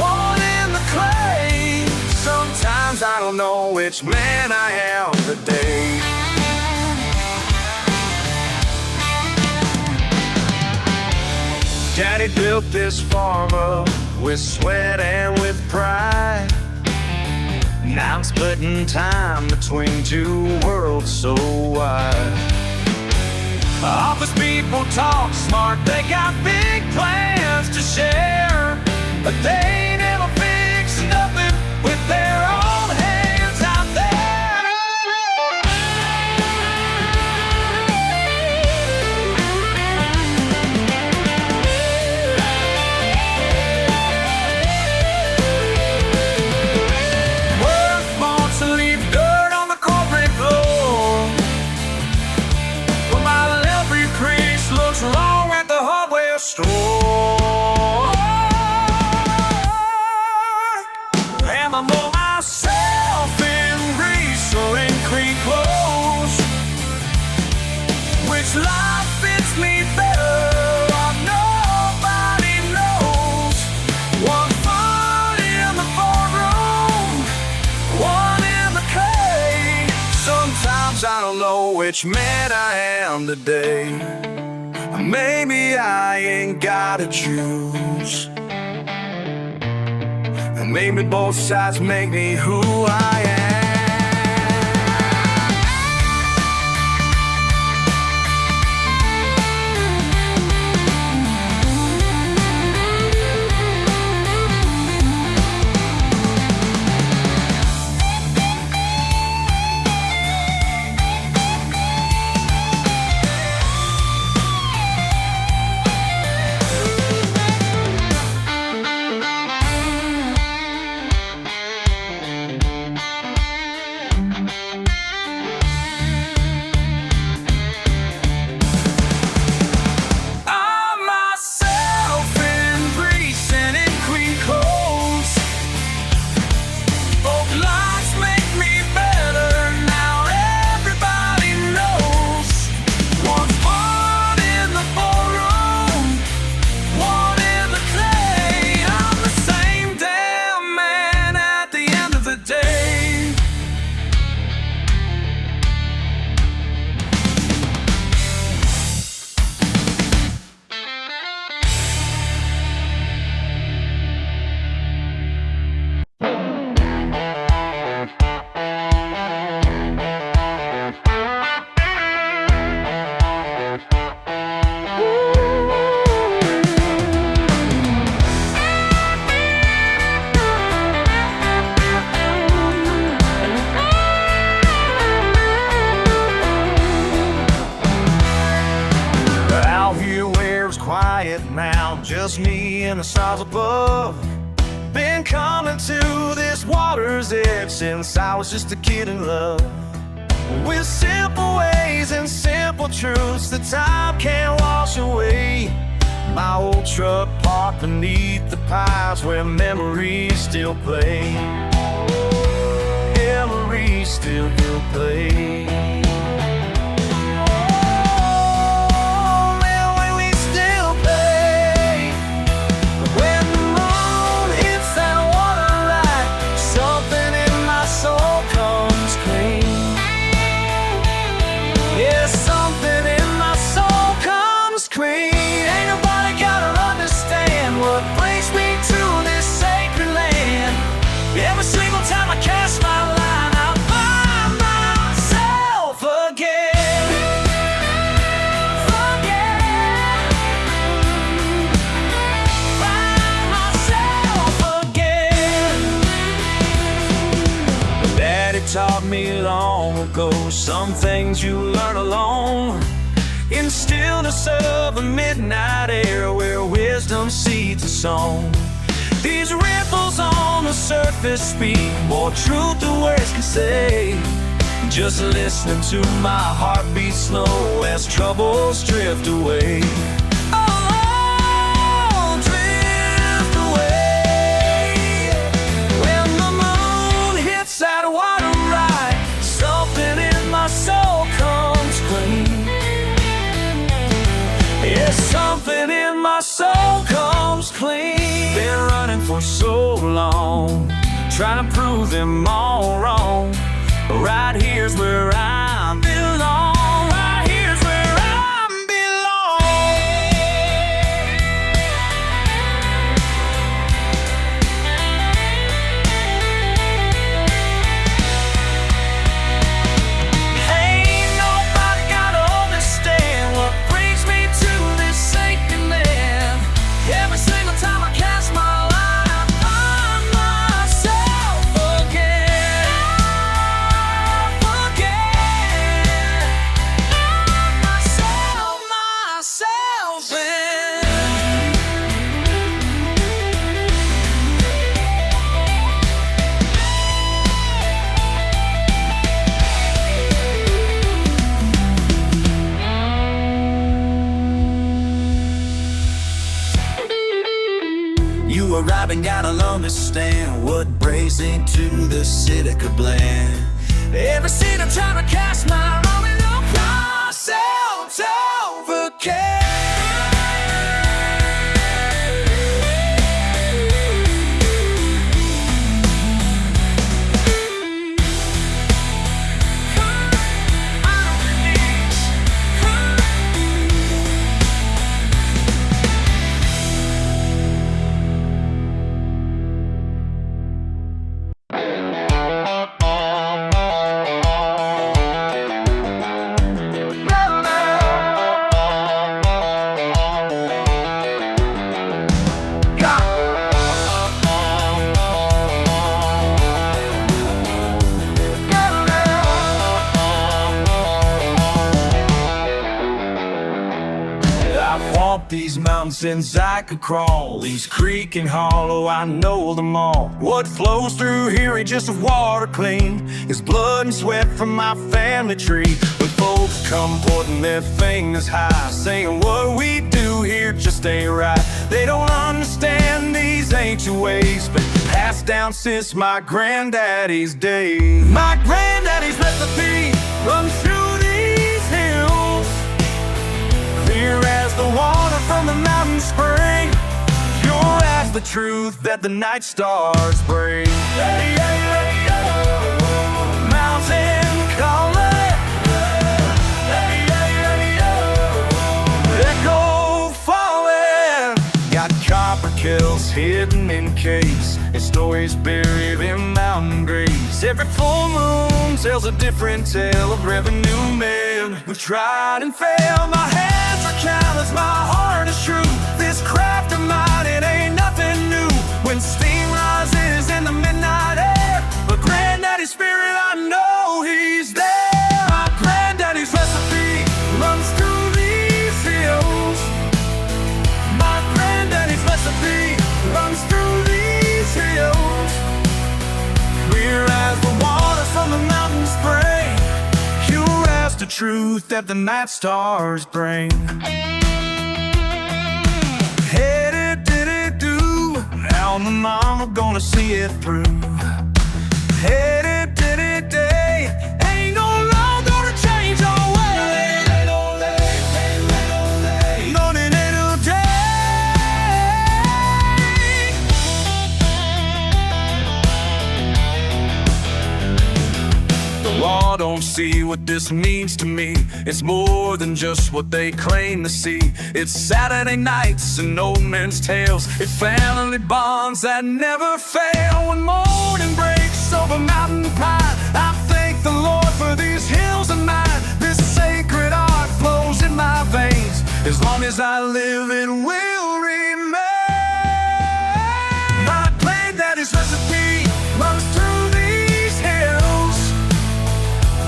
one in the clay. Sometimes I don't know which man I am today. Daddy built this farm up with sweat and with pride. Now I'm splitting time between two worlds so wide. Office people talk smart, they got big plans to share, but they never fix nothing with their own hands out there. Wrong at the hardware store, and I'm on myself in grease or in clean clothes, which life fits me better, nobody knows. One foot in the ballroom, one in the clay. Sometimes I don't know which man I am today. Maybe I ain't gotta choose, and maybe both sides make me who I am. stars above. Been coming to this water's edge since I was just a kid in love. With simple ways and simple truths that time can't wash away. My old truck parked beneath the pines where memories still play. Memories still do play. Taught me long ago, some things you learn alone, in stillness of a midnight air where wisdom seeds are sown. These ripples on the surface speak more truth than words can say. Just listening to my heartbeat slow as troubles drift away. Something in my soul comes clean. Been running for so long, trying to prove them all wrong. But right here's where I belong. Right here's where I Ain't nobody gotta understand what brings me to this sacred land. Every single time I cast my line, I find myself again. Myself in. You arrive and gotta understand what brings into the city could blend. Every single time I cast my moment on myself overcame. These mountains since I could crawl, each creek and hollow, I know them all. What flows through here ain't just water clean, it's blood and sweat from my family tree. When folks come pointing their fingers high, saying what we do here just ain't right. They don't understand these ancient ways, but passed down since my granddaddy's day. My granddaddy's recipe runs through these hills, clear as the water from the mountain spring, pure as the truth that the night stars bring. Hey, hey, hey, oh, mountain calling. Hey, hey, hey, oh, echo falling. Got copper kettles hidden in caves, and stories buried in mountain graves. Every full moon tells a different tale of revenue men who tried and failed. My hands are callous, my heart is true. This craft of mine, it ain't nothing new. When steam rises in the midnight air, but granddaddy's spirit, I know he's there. My granddaddy's recipe runs through these hills. My granddaddy's recipe truth that the night stars bring. Hey, did it do? Now the mama gonna see it through. Hey, did it day? Ain't no law gonna change our way. Law don't see what this means to me. It's more than just what they claim to see. It's Saturday nights and old men's tales. It's family bonds that never fail. When morning breaks over mountain pine, I thank the Lord for these hills of mine. This sacred art flows in my veins. As long as I live, it will remain. My blade that is recipe runs through these hills.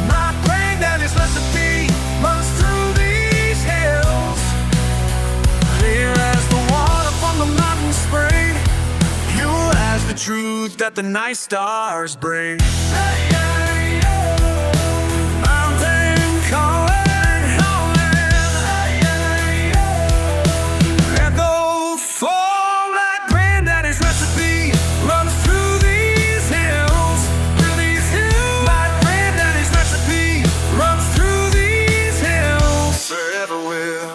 My brain that is recipe runs through these hills. Clear as the water from the mountain spring, pure as the truth that the night stars bring. Mountain calling, echo fall. My brain that is recipe runs through these hills. Through these hills. My brain that is recipe runs through these hills. Forever will.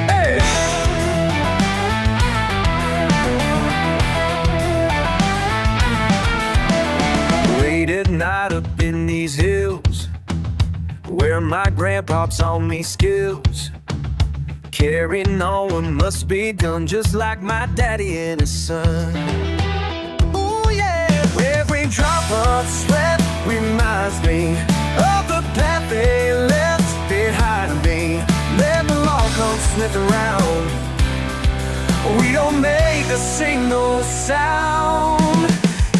Hey! Late at night up in these hills, where my grandpa taught me skills. Carrying on must be done just like my daddy and his son. Ooh yeah, every drop of sweat reminds me of the path they left behind me. Let the law come sniffing around. We don't make a single sound.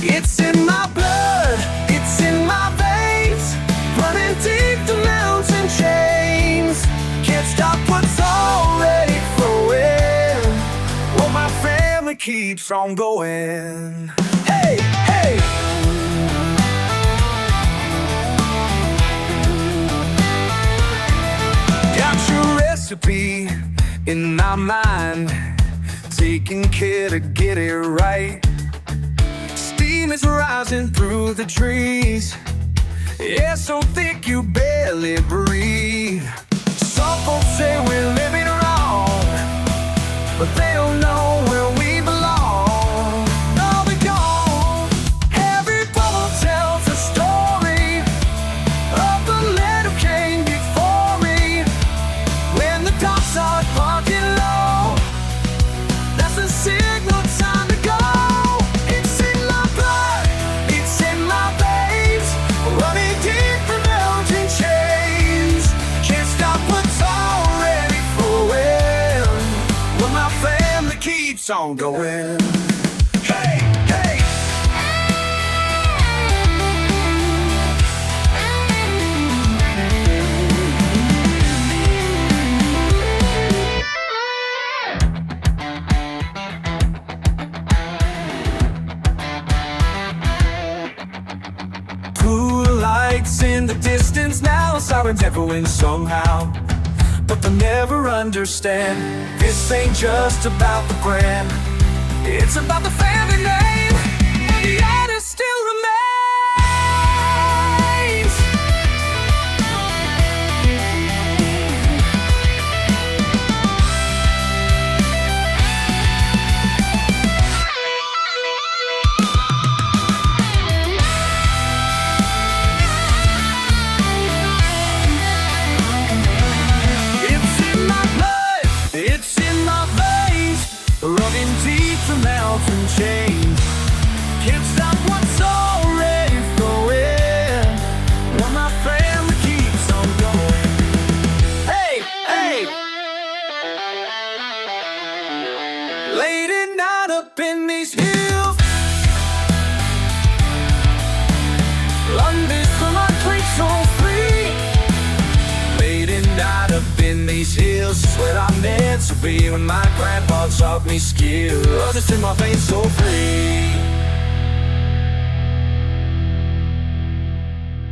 It's in my blood, it's in my veins, running deep through mountain chains. Can't stop what's already flowing. Well, my family keeps on going. Hey, hey! Got your recipe in my mind, taking care to get it right. Steam is rising through the trees, yeah, so thick you barely breathe. Some folks say we're living wrong, but they don't know where we belong. No, we don't. Every bubble tells a story of the land who came before me. When the dogs are parking low, that's a signal, time to go. It's in my blood, it's in my veins, running deep from mountain chains. Can't stop what's already flowing. Well, my family keeps on going. Hey, hey! Blue lights in the distance now, sirens echoing somehow, but they'll never understand. This ain't just about the brand, it's about the family name, and the artist still remains. It's in my blood, it's in my veins, running deep from mountain chains. be when my grandpa taught me skill. Others in my veins so free.